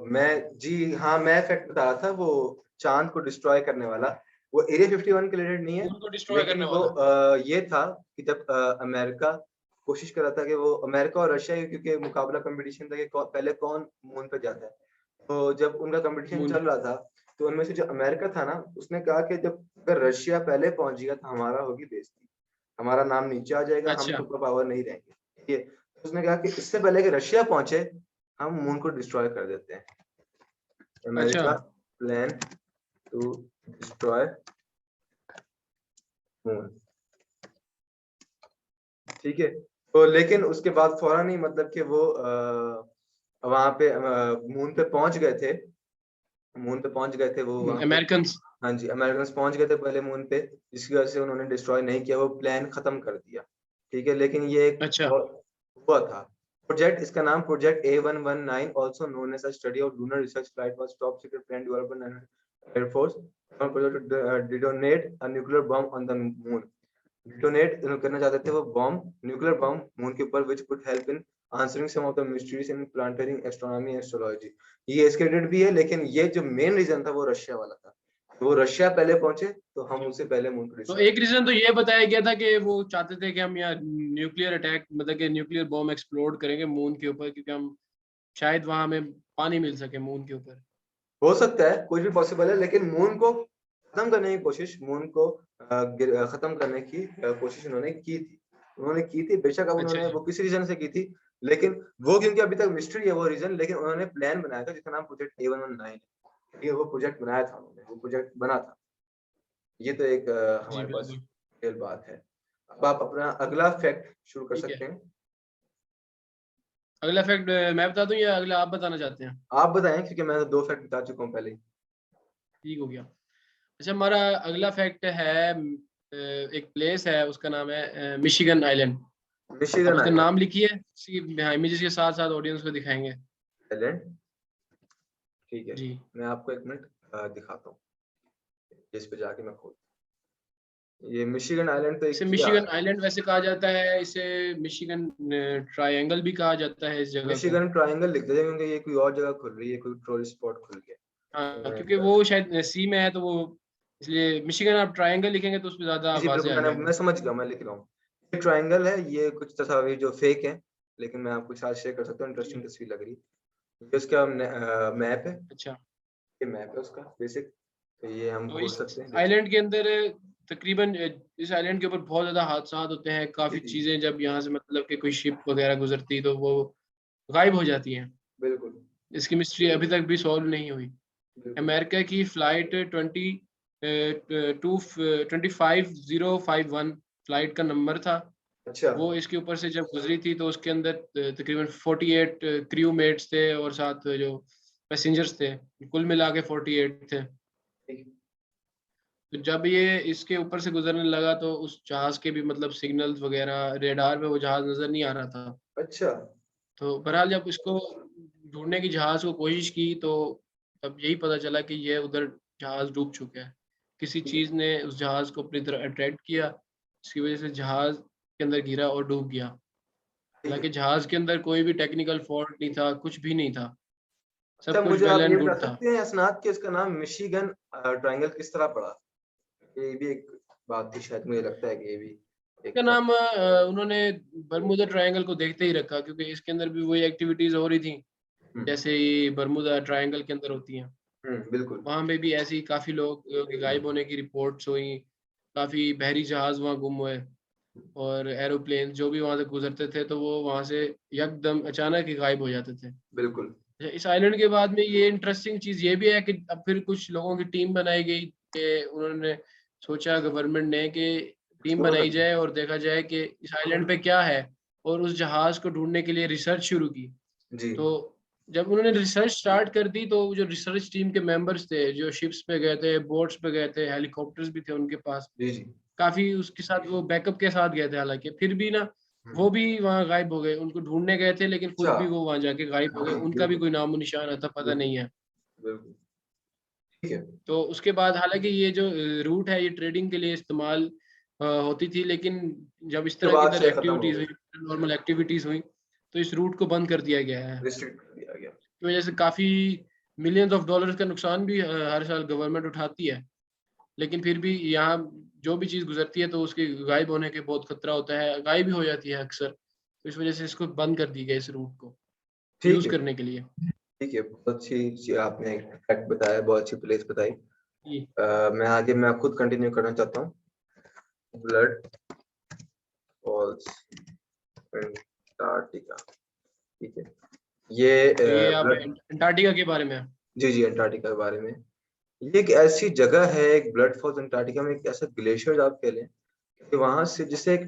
Speaker 1: मैं जी हाँ, मैं फैक्ट बता रहा था वो चाँद को डिस्ट्रॉय करने वाला। वो एरिया 51 के रिलेटेड नहीं है,
Speaker 2: उनको डिस्ट्रॉय
Speaker 1: लेकिन
Speaker 2: करने
Speaker 1: वो
Speaker 2: वाला।
Speaker 1: ये था कि जब अमेरिका कोशिश कर रहा था कि वो अमेरिका और रशिया क्योंकि मुकाबला कंपटीशन था कि पहले कौन मून पे जाता है। तो जब उनका कंपटीशन
Speaker 2: मून
Speaker 1: चल रहा था, तो उनमें से जो अमेरिका था ना, उसने कहा कि जब अगर रशिया पहले पहुंच गया तो हमारा होगी बेइज्जती, हमारा नाम नीचे आ जाएगा, हम
Speaker 2: अच्छा
Speaker 1: सुपर पावर नहीं रहेंगे। ठीक है, तो उसने कहा कि इससे पहले कि रशिया पहुंचे, हम मून को डिस्ट्रॉय कर देते हैं।
Speaker 2: अच्छा
Speaker 1: America plan to destroy moon. ठीक है, तो लेकिन उसके बाद फौरन ही मतलब कि वो वहां पे मून पे पहुंच गए थे, मून पे पहुंच गए थे वो वहां पे।
Speaker 2: अमेरिकन।
Speaker 1: हाँ जी, अमेरिकन पहुंच गए थे पहले मून पे, जिसकी वजह से उन्होंने डिस्ट्रॉय नहीं किया, वो प्लान खत्म कर दिया। ठीक है, लेकिन ये एक
Speaker 2: अच्छा
Speaker 1: हुआ था प्रोजेक्ट, इसका नाम project A119, also known as a study of lunar research flight, was top secret plan development air force project to detonate a nuclear bomb on the moon. Detonate करना चाहते थे वो बॉम्ब, न्यूक्लियर बॉम्ब मून के ऊपर, which could help in answering some of the mysteries in planetary astronomy and astrology. ये इसके credit भी है, लेकिन ये जो मेन रीजन था वो रशिया वाला था। वो रशिया पहले पहुंचे तो हम उनसे पहले मून को
Speaker 2: तो
Speaker 1: डिस्ट्रॉय।
Speaker 2: एक रीजन तो ये बताया गया था कि वो चाहते थे कि हम यहाँ न्यूक्लियर अटैक मतलब कि न्यूक्लियर बॉम्ब एक्सप्लोड करेंगे मून के ऊपर, क्योंकि हम शायद वहां हमें पानी मिल सके मून के ऊपर।
Speaker 1: हो सकता है, कुछ भी पॉसिबल है, लेकिन मून को खत्म करने की कोशिश, मून को खत्म करने की कोशिश उन्होंने की थी। उन्होंने की थी बेशक, अब
Speaker 2: अच्छा
Speaker 1: उन्होंने
Speaker 2: जी।
Speaker 1: वो किसी रीजन से की थी, लेकिन वो क्योंकि अभी तक मिस्ट्री है वो रीजन, लेकिन उन्होंने प्लान बनाया था जिसका नाम प्रोजेक्ट A119 है। ये वो प्रोजेक्ट बनाया था उन्होंने, वो प्रोजेक्ट बना था। ये तो एक
Speaker 2: जी
Speaker 1: हमारे पास
Speaker 2: बिल्कुल।
Speaker 1: रियल बात है। अब आप अपना अगला फैक्ट शुरू कर
Speaker 2: ठीक है,
Speaker 1: सकते हैं।
Speaker 2: अगला फैक्ट मैं बता दूं या अगला आप बताना चाहते हैं?
Speaker 1: आप बताएं, क्योंकि मैं तो 2 फैक्ट बता चुका हूँ पहले ही।
Speaker 2: ठीक हो गया। अच्छा, हमारा अगला फैक्ट है एक प्लेस है, उसका नाम है मिशिगन आइलैंड। आप
Speaker 1: मिशिगन
Speaker 2: उसका
Speaker 1: आइलैंड।
Speaker 2: नाम लिखिए, इमेजेस के साथ साथ ऑडियंस को दिखाएंगे।
Speaker 1: आइलैंड, ठीक है।
Speaker 2: जी।
Speaker 1: मैं आपको 1 मिनट दिखाता हूँ, इस पे जाके मैं खोल। ये मिशिगन आइलैंड तो एक
Speaker 2: इसे
Speaker 1: क्या,
Speaker 2: मिशिगन आइलैंड वैसे कहा जाता है, इसे मिशिगन ट्रायंगल भी कहा जाता है इस जगह को।
Speaker 1: मिशिगन ट्रायंगल लिख दीजिए, क्योंकि ये कोई और जगह खुल रही है, कोई टूरिस्ट स्पॉट खुल गया।
Speaker 2: हाँ,
Speaker 1: मैं
Speaker 2: क्योंकि वो शायद सी में है तो वो इसलिए मिशिगन आप ट्रायंगल लिखेंगे तो उसमें ज्यादा
Speaker 1: जी, बिल्कुल,
Speaker 2: वाज़ेह आ
Speaker 1: मैं
Speaker 2: जाएगा।
Speaker 1: समझ गया, मैं लिख रहा हूँ। ये ट्रायंगल है, ये कुछ तस्वीर जो फेक है, लेकिन मैं आपके साथ शेयर कर सकता हूँ, इंटरेस्टिंग
Speaker 2: जी।
Speaker 1: तस्वीर लग रही है। ये उसका मैप है,
Speaker 2: अच्छा,
Speaker 1: ये मैप है उसका बेसिक। तो ये हम
Speaker 2: तो
Speaker 1: खोल
Speaker 2: इस
Speaker 1: सकते हैं, देख सकते
Speaker 2: आइलैंड के अंदर तकरीबन इस आइलैंड के ऊपर बहुत ज्यादा हादसात होते हैं,
Speaker 1: हैं।
Speaker 2: काफी
Speaker 1: जी, जी,
Speaker 2: चीजें जब यहाँ से मतलब कि कोई शिप वगैरह गुजरती तो वो गायब हो जाती हैं।
Speaker 1: बिल्कुल,
Speaker 2: इसकी मिस्ट्री अभी तक भी सॉल्व नहीं हुई।
Speaker 1: बिल्कुल।
Speaker 2: अमेरिका की फ्लाइट 25051 फ्लाइट का नंबर था।
Speaker 1: अच्छा,
Speaker 2: वो इसके ऊपर से जब गुजरी थी तो उसके अंदर तकरीबन 48 क्रू मेट्स थे और साथ जो पैसेंजर्स थे, कुल मिला के 48 थे।
Speaker 1: ठीक,
Speaker 2: तो जब ये इसके ऊपर से गुजरने लगा तो उस जहाज के भी मतलब सिग्नल्स वगैरह रेडार पे वो जहाज नजर नहीं आ रहा था।
Speaker 1: अच्छा,
Speaker 2: तो बहरहाल जब इसको ढूंढने की जहाज को कोशिश की तो तब यही पता चला कि ये उधर जहाज डूब चुका है। किसी
Speaker 1: ठीक है,
Speaker 2: चीज ने उस जहाज को अपनी तरफ अट्रैक्ट किया, इसकी वजह से जहाज के अंदर गिरा और डूब गया।
Speaker 1: ठीक है।
Speaker 2: हालांकि जहाज के अंदर कोई भी टेक्निकल फॉल्ट नहीं था, कुछ भी नहीं था,
Speaker 1: अच्छा,
Speaker 2: सब कुछ
Speaker 1: मुझे
Speaker 2: वेल
Speaker 1: आप ये
Speaker 2: एंड
Speaker 1: बता
Speaker 2: गुड था।
Speaker 1: सकते हैं असनाद कि इसका नाम मिशिगन ट्रायंगल किस तरह पड़ा? ये भी एक बात थी, शायद मुझे लगता है कि ये भी
Speaker 2: का
Speaker 1: एक
Speaker 2: नाम उन्होंने बरमूदा ट्रायंगल को देखते ही रखा, क्योंकि इसके अंदर भी वही एक्टिविटीज हो रही थी
Speaker 1: हुँ,
Speaker 2: जैसे ये बरमूदा ट्रायंगल के अंदर होती हैं।
Speaker 1: बिल्कुल।
Speaker 2: वहाँ पे भी ऐसी काफी लोग के गायब होने की रिपोर्ट्स हुई, काफी बहरी जहाज वहाँ गुम हुए और एरोप्लेन जो भी वहाँ से गुजरते थे तो वो वहाँ से यकदम अचानक ही गायब हो जाते थे।
Speaker 1: बिल्कुल।
Speaker 2: अच्छा, इस आइलैंड के बाद में ये इंटरेस्टिंग चीज ये भी है कि अब फिर कुछ लोगों की टीम बनाई गई कि उन्होंने सोचा गवर्नमेंट ने कि टीम
Speaker 1: एक्सप्लोर
Speaker 2: बनाई
Speaker 1: करना।
Speaker 2: जाए और देखा जाए कि इस आइलैंड पे क्या है, और उस जहाज को ढूंढने के लिए रिसर्च शुरू की।
Speaker 1: जी,
Speaker 2: तो जब उन्होंने रिसर्च स्टार्ट कर दी तो जो रिसर्च टीम के मेंबर्स थे, जो शिप्स पे गए थे, बोट्स पे गए थे, हेलीकॉप्टर्स भी थे उनके पास,
Speaker 1: जी, जी।
Speaker 2: काफी उसके साथ वो बैकअप के साथ गए थे, हालांकि फिर भी ना
Speaker 1: हुँ,
Speaker 2: वो भी वहाँ गायब हो गए। उनको ढूंढने गए थे लेकिन खुद
Speaker 1: अच्छा,
Speaker 2: भी वो वहाँ जाके गायब हो गए, उनका भी
Speaker 1: बिल्कुल,
Speaker 2: कोई नामो निशान आता पता
Speaker 1: बिल्कुल,
Speaker 2: नहीं है।
Speaker 1: बिल्कुल। ठीक है,
Speaker 2: तो उसके बाद हालांकि ये जो रूट है ये ट्रेडिंग के लिए इस्तेमाल होती थी, लेकिन जब इस
Speaker 1: उसके
Speaker 2: तरह की
Speaker 1: बाद
Speaker 2: इधर
Speaker 1: से खत्म हो
Speaker 2: एक्टिविटीज
Speaker 1: गई,
Speaker 2: हुई, नॉर्मल एक्टिविटीज हुई, तो इस रूट को बंद कर दिया गया है।
Speaker 1: रिस्ट्रिक्ट कर दिया गया।
Speaker 2: की वजह से काफ़ी मिलियंस ऑफ डॉलर्स का नुकसान भी हर साल गवर्नमेंट उठाती है। लेकिन फिर भी यहाँ जो भी चीज़ गुजरती है तो उसके गायब होने के बहुत खतरा होता है, गायब भी हो जाती है अक्सर, तो इस वजह से इसको बंद कर दी गई इस रूट को
Speaker 1: ठीक
Speaker 2: यूज़
Speaker 1: है,
Speaker 2: करने के लिए।
Speaker 1: ठीक है। बहुत अच्छी आपने एक फैक्ट बताया, बहुत अच्छी प्लेस बताई।
Speaker 2: जी।
Speaker 1: मैं खुद कंटिन्यू करना चाहता हूँ। ब्लड फॉल्स अंटार्कटिका, ठीक है। ये
Speaker 2: ये आप
Speaker 1: ब्लड,
Speaker 2: अंटार्कटिका के बारे में?
Speaker 1: जी जी, अंटार्कटिका के बारे में। ये एक ऐसी जगह है, एक ब्लड फॉल्स अंटार्कटिका में, एक ऐसा ग्लेशियर आप कह लें कि वहां से जिससे एक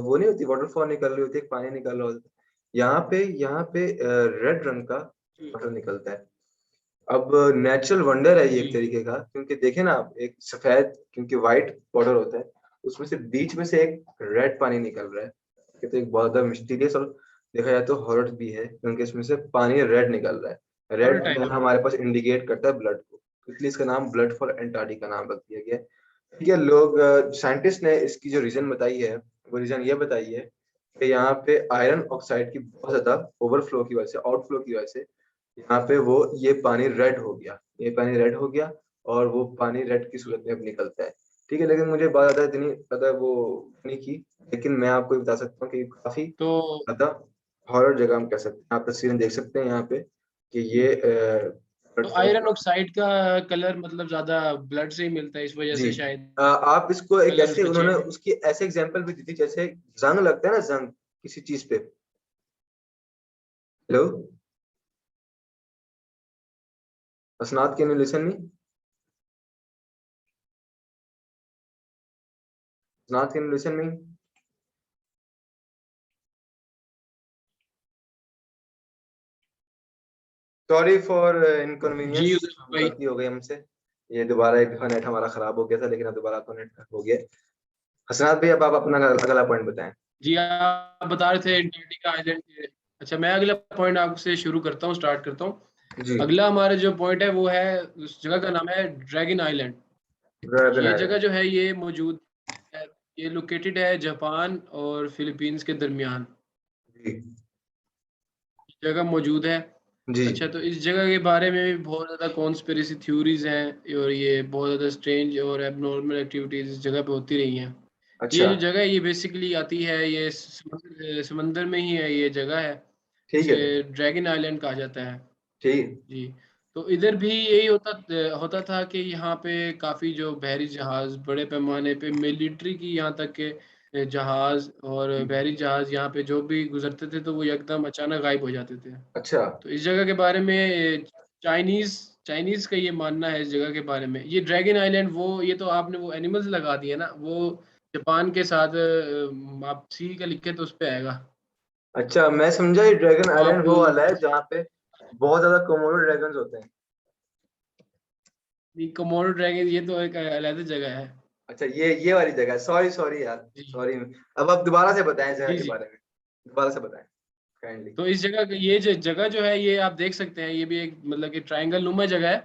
Speaker 1: वो नहीं होती, वाटरफॉल निकल रही होती है, एक पानी निकल रहा होता है। यहाँ पे रेड रंग का
Speaker 2: जी,
Speaker 1: वाटर निकलता है। अब नेचुरल वंडर है ये
Speaker 2: जी,
Speaker 1: एक तरीके का, क्योंकि देखे ना आप, एक सफेद, क्योंकि व्हाइट बॉर्डर होता है, उसमें से बीच में से एक रेड पानी निकल रहा है। ये तो एक बहुत ज्यादा मिस्टीरियस और देखा जाए तो हॉरर भी है, क्योंकि इसमें से पानी रेड निकल रहा है।
Speaker 2: हर
Speaker 1: रेड
Speaker 2: टाइप।
Speaker 1: हमारे पास इंडिकेट करता है ब्लड को, इसलिए इसका नाम ब्लड फॉर एंटार्क्टिका नाम रख दिया गया है। ठीक है, लोग साइंटिस्ट ने इसकी जो रीजन बताई है, वो रीजन ये बताई है कि यहाँ पे आयरन ऑक्साइड की बहुत ज्यादा ओवरफ्लो की वजह से, आउटफ्लो की वजह से, यहाँ पे वो ये पानी रेड हो गया, ये पानी रेड हो गया, और वो पानी रेड की सूरत में अब निकलता है। ठीक है, लेकिन मुझे बात ज्यादा इतनी ज्यादा वो नहीं की, लेकिन मैं आपको ये बता सकता हूँ कि काफी
Speaker 2: तो
Speaker 1: ज्यादा हॉरर जगह हम कह सकते हैं। आप तस्वीरें देख सकते हैं यहाँ पे कि ये
Speaker 2: आयरन
Speaker 1: प्लेटफॉर्म।
Speaker 2: ऑक्साइड का कलर मतलब ज्यादा ब्लड से ही मिलता है, इस वजह
Speaker 1: जी,
Speaker 2: से शायद
Speaker 1: आप इसको एक
Speaker 2: कलर
Speaker 1: ऐसे,
Speaker 2: उसका
Speaker 1: उन्होंने
Speaker 2: चेंज।
Speaker 1: उसकी ऐसे एग्जांपल भी दी थी, जैसे जंग लगता है ना, जंग किसी चीज पे। Hello Asnad, can you listen me? Asnad, can you listen me? Sorry for
Speaker 2: the
Speaker 1: inconvenience,
Speaker 2: भाई।
Speaker 1: गलती हो गई हमसे। ये दोबारा एक दफा नेट हमारा खराब हो गया था, लेकिन अब दोबारा तो नेट हो गया। हसनात भाई, अब आप अपना अगला पॉइंट बताएं।
Speaker 2: जी आप बता रहे थे एंटार्क्टिका आइलैंड के। अच्छा, मैं अगला पॉइंट आपसे शुरू करता हूँ, स्टार्ट करता हूँ।
Speaker 1: जी,
Speaker 2: अगला हमारा जो पॉइंट है वो है, उस जगह का नाम है ड्रैगन आइलैंड।
Speaker 1: ड्रैगन
Speaker 2: ये जगह
Speaker 1: आइलैंड।
Speaker 2: जो है ये मौजूद है, ये लोकेटेड है जापान और फिलीपींस के दरमियान
Speaker 1: जी
Speaker 2: जगह मौजूद है।
Speaker 1: जी
Speaker 2: अच्छा, तो इस जगह के बारे में भी बहुत ज़्यादा कॉन्स्पिरेसी थ्योरीज हैं, और ये बहुत ज़्यादा स्ट्रेंज और एबनॉर्मल एक्टिविटीज़ इस जगह पे होती रही हैं। ये
Speaker 1: अच्छा,
Speaker 2: जो जगह है ये बेसिकली आती है, ये समंदर में ही है, ये जगह है,
Speaker 1: ठीक है,
Speaker 2: इसे ड्रैगन आइलैंड कहा जाता है।
Speaker 1: ठीक।
Speaker 2: जी। तो इधर भी यही होता होता था कि यहाँ पे काफ़ी जो बहरी जहाज़ बड़े पैमाने पे मिलिट्री की, यहाँ तक के जहाज़ और बहरी जहाज़ यहाँ पे जो भी गुजरते थे तो वो एकदम अचानक गायब हो जाते थे।
Speaker 1: अच्छा,
Speaker 2: तो इस जगह के बारे में चाइनीज़ चाइनीज़ का ये मानना है इस जगह के बारे में। ये ड्रैगन आइलैंड, वो ये तो आपने वो एनिमल्स लगा दिए ना, वो जापान के साथ आप सी का लिखे तो उस पे आएगा।
Speaker 1: अच्छा, मैं समझा ये ड्रैगन
Speaker 2: तो आप
Speaker 1: आइलैंड वो वाला है जहाँ पे बहुत ज्यादा कोमोडो ड्रैगन्स होते हैं।
Speaker 2: कोमोडो ड्रैगन ये तो एक अलग जगह है।
Speaker 1: अच्छा, ये वाली जगह, सॉरी सॉरी यार,
Speaker 2: जी।
Speaker 1: सॉरी। अब आप दोबारा से बताएं जगह
Speaker 2: जी,
Speaker 1: के
Speaker 2: जी।
Speaker 1: बारे में, दोबारा से बताएं काइंडली।
Speaker 2: तो इस जगह ये जो जगह जो है ये आप देख सकते हैं, ये भी एक मतलब कि ट्रायंगल नुमा जगह है।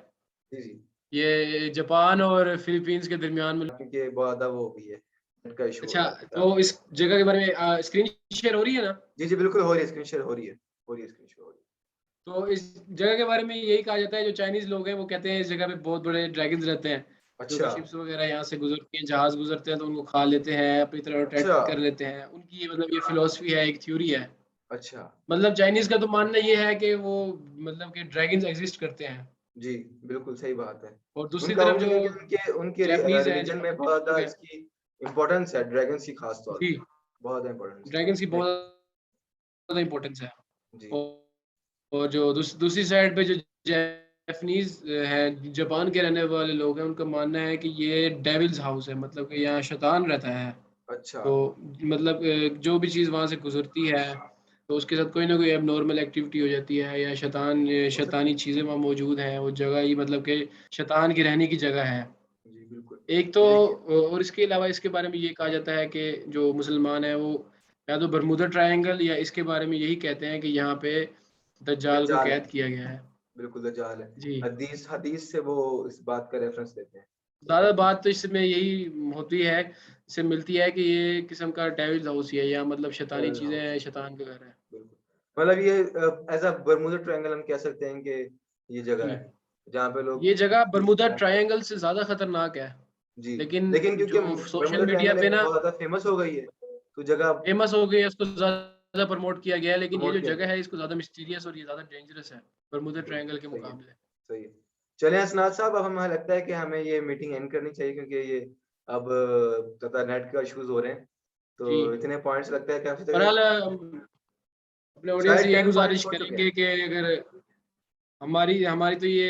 Speaker 1: जी जी,
Speaker 2: ये जापान और फिलीपींस के दरमियान में।
Speaker 1: क्योंकि बहुत ज्यादा वो भी है, नेट का इशू हो
Speaker 2: अच्छा,
Speaker 1: रहा है
Speaker 2: तो
Speaker 1: काफी।
Speaker 2: इस जगह के बारे में स्क्रीन शेयर हो रही है ना?
Speaker 1: जी जी, बिल्कुल हो रही है, स्क्रीन शेयर हो रही है, हो रही है, स्क्रीन शेयर हो रही
Speaker 2: तो इस जगह के बारे में यही कहा जाता है, जो चाइनीज लोग हैं वो कहते हैं इस जगह पे बहुत बड़े ड्रैगन्स रहते हैं,
Speaker 1: है।
Speaker 2: जो कि
Speaker 1: अच्छा,
Speaker 2: शिप्स वगैरह यहाँ से गुजरती हैं, जहाज गुजरते हैं तो उनको खा लेते हैं, अपनी तरफ
Speaker 1: अच्छा,
Speaker 2: अट्रैक्ट कर लेते हैं। उनकी ये मतलब ये फिलॉसफी है, एक थ्योरी है।
Speaker 1: अच्छा।
Speaker 2: मतलब चाइनीज का तो मानना ये है कि वो मतलब कि ड्रैगन्स एग्जिस्ट करते हैं।
Speaker 1: जी, बिल्कुल सही बात है।
Speaker 2: और दूसरी
Speaker 1: उनका
Speaker 2: तरफ
Speaker 1: वो
Speaker 2: जो
Speaker 1: है कि उनके उनके
Speaker 2: जापानीज हैं,
Speaker 1: रिलीजन में
Speaker 2: जापानी
Speaker 1: बहुत
Speaker 2: लोग
Speaker 1: ज्यादा
Speaker 2: हैं।
Speaker 1: इसकी इम्पोर्टेंस है, ड्रैगन्स की खास तौर
Speaker 2: जी।
Speaker 1: पे बहुत ज्यादा इम्पोर्टेंस
Speaker 2: ड्रैगन्स की
Speaker 1: है।
Speaker 2: बहुत ज़्यादा इम्पोर्टेंस है।
Speaker 1: जी,
Speaker 2: और जो दूसरी साइड पे जो जापानीज है, जापान के रहने वाले लोग हैं, उनका मानना है कि ये डेविल्स हाउस है, मतलब कि यहाँ शैतान रहता है।
Speaker 1: अच्छा,
Speaker 2: तो मतलब जो भी चीज़ वहाँ से गुजरती है तो उसके साथ कोई ना कोई एबनॉर्मल एक्टिविटी हो जाती है, या
Speaker 1: हो सकती
Speaker 2: शैतानी
Speaker 1: है।
Speaker 2: चीज़ें वहाँ मौजूद हैं, वो जगह ही मतलब कि शैतान की रहने की जगह है।
Speaker 1: जी, बिल्कुल।
Speaker 2: एक तो
Speaker 1: देखिए,
Speaker 2: और इसके अलावा इसके बारे में ये कहा जाता है कि जो मुसलमान हैं वो या तो बरमूदा ट्रायंगल, या इसके बारे में यही कहते हैं कि यहाँ पे दज्जाल को
Speaker 1: दज्जाल है,
Speaker 2: कैद किया गया है।
Speaker 1: बिल्कुल दज्जाल है।
Speaker 2: जी।
Speaker 1: हदीस हदीस से वो इस बात का रेफरेंस देते हैं।
Speaker 2: ज़्यादा बात तो इसमें यही होती है, इससे मिलती है कि ये किस्म का डेविल्स हाउस ही है, या मतलब शैतानी
Speaker 1: डेविल
Speaker 2: चीज़ें
Speaker 1: हाउस,
Speaker 2: हैं, शैतान का घर है।
Speaker 1: बिल्कुल। मतलब ये एज अ बर्मुदा ट्रायंगल हम कह सकते हैं कि ये जगह
Speaker 2: जी।
Speaker 1: है जहाँ पे लोग
Speaker 2: ये जगह बरमूदा
Speaker 1: जाते हैं।
Speaker 2: ट्रायंगल से ज़्यादा खतरनाक है।
Speaker 1: जी
Speaker 2: लेकिन
Speaker 1: क्योंकि
Speaker 2: जो सोशल
Speaker 1: बर्मुडा
Speaker 2: मीडिया
Speaker 1: ट्रायंगल
Speaker 2: पे
Speaker 1: एक
Speaker 2: ना
Speaker 1: बहुत ज्यादा फेमस हो गई है, तो जगह
Speaker 2: फेमस हो गई है, उसको ज्यादा प्रमोट किया गया है, लेकिन ये
Speaker 1: प्रमोट
Speaker 2: जो
Speaker 1: किया
Speaker 2: जगह
Speaker 1: गया।
Speaker 2: है इसको ज्यादा मिस्टीरियस और ये ज्यादा डेंजरस है बर्मुदा
Speaker 1: बिल्कुल,
Speaker 2: ट्रायंगल के
Speaker 1: सही है,
Speaker 2: मुकाबले।
Speaker 1: सही है। चलिए असनाद साहब, अब हमें लगता है कि हमें ये मीटिंग एंड करनी चाहिए, क्योंकि ये अब ज़्यादा नेट का इश्यूज़ हो रहे हैं।
Speaker 2: जी,
Speaker 1: तो इतने पॉइंट्स लगता है कि काफ़ी जगह
Speaker 2: बहरहाल अपने ऑडियंस से
Speaker 1: शायद
Speaker 2: यही
Speaker 1: 10 पॉइंट्स
Speaker 2: गुजारिश
Speaker 1: हो चुके
Speaker 2: करेंगे
Speaker 1: हैं।
Speaker 2: कि अगर हमारी हमारी तो ये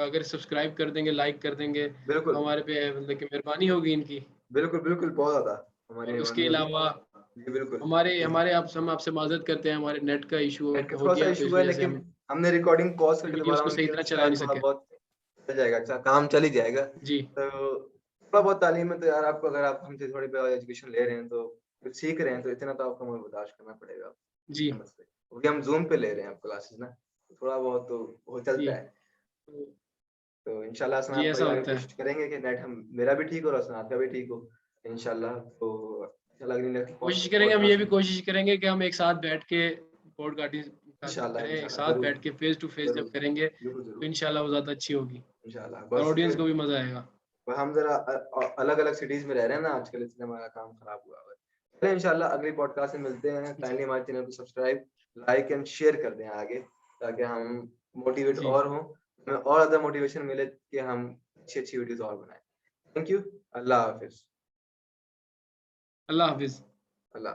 Speaker 2: अगर सब्सक्राइब कर देंगे, लाइक कर देंगे, तो
Speaker 1: बिल्कुल,
Speaker 2: हमारे पे मतलब कि मेहरबानी होगी इनकी।
Speaker 1: बिल्कुल, बिल्कुल, बहुत ज़्यादा हमारी
Speaker 2: और उसके
Speaker 1: मेहरबानी होगी।
Speaker 2: अलावा
Speaker 1: जी, बिल्कुल।
Speaker 2: हमारे हमारे आप हम आपसे माज़रत करते हैं, हमारे नेट का इशू
Speaker 1: नेट का
Speaker 2: हो
Speaker 1: थोड़ा-सा
Speaker 2: गया, तो इस
Speaker 1: इश्यू है,
Speaker 2: वज़ह से
Speaker 1: लेकिन
Speaker 2: हम
Speaker 1: हमने रिकॉर्डिंग पॉज़ करके
Speaker 2: वीडियोज़
Speaker 1: दोबारा
Speaker 2: को
Speaker 1: ऑन
Speaker 2: सही
Speaker 1: किया,
Speaker 2: तरह
Speaker 1: तो
Speaker 2: चला
Speaker 1: शायद
Speaker 2: नहीं
Speaker 1: थोड़ा
Speaker 2: सके।
Speaker 1: बहुत चल जाएगा, अच्छा काम चल ही जाएगा।
Speaker 2: जी,
Speaker 1: तो थोड़ा बहुत तालीम में तो यार आपको, अगर आप हमसे थोड़ी बहुत एजुकेशन ले रहे हैं, तो कुछ सीख रहे हैं, तो इतना तो आपको हमें बर्दाश्त करना पड़ेगा।
Speaker 2: जी,
Speaker 1: ये मसले क्योंकि हम ज़ूम पे ले रहे हैं अब क्लासेस ना, तो थोड़ा बहुत तो वो
Speaker 2: जी।
Speaker 1: चलता है।
Speaker 2: तो
Speaker 1: तो इंशाल्लाह
Speaker 2: जी,
Speaker 1: असनाद
Speaker 2: ऐसा
Speaker 1: भाई आगे
Speaker 2: होता है।
Speaker 1: कोशिश करेंगे कि नेट हम मेरा भी ठीक हो और असनाद का भी ठीक हो, इंशाल्लाह। तो अच्छा लग रही है
Speaker 2: कोशिश करेंगे, हम ये
Speaker 1: पॉडकास्ट
Speaker 2: भी
Speaker 1: में।
Speaker 2: कोशिश करेंगे कि हम एक साथ बैठ के पॉडकास्टिंग
Speaker 1: इंशाल्लाह,
Speaker 2: करें, एक
Speaker 1: इंशाल्लाह,
Speaker 2: साथ
Speaker 1: ज़रूर,
Speaker 2: बैठ के फेस टू फेस जब
Speaker 1: ज़रूर,
Speaker 2: करेंगे,
Speaker 1: बिल्कुल,
Speaker 2: तो
Speaker 1: ज़रूर,
Speaker 2: इंशाल्लाह वो ज़्यादा अच्छी होगी
Speaker 1: इंशाल्लाह।
Speaker 2: और
Speaker 1: बस
Speaker 2: ऑडियंस को भी मज़ा आएगा।
Speaker 1: हम ज़रा अलग-अलग सिटीज़ में रह रहे हैं ना आजकल, इसलिए हमारा काम खराब हुआ हुआ है। चलिए इंशाल्लाह अगली पॉडकास्ट में मिलते हैं।
Speaker 2: जी,
Speaker 1: काइंडली हमारे चैनल को सब्सक्राइब, लाइक एंड शेयर कर दें आगे, ताकि हम मोटिवेट
Speaker 2: जी।
Speaker 1: और हों, हमें और ज़्यादा मोटिवेशन मिले कि हम अच्छी-अच्छी वीडियोज़ और बनाएँ। Thank you. अल्लाह हाफ़िज़।
Speaker 2: अल्लाह हाफ़िज़।
Speaker 1: अल्लाह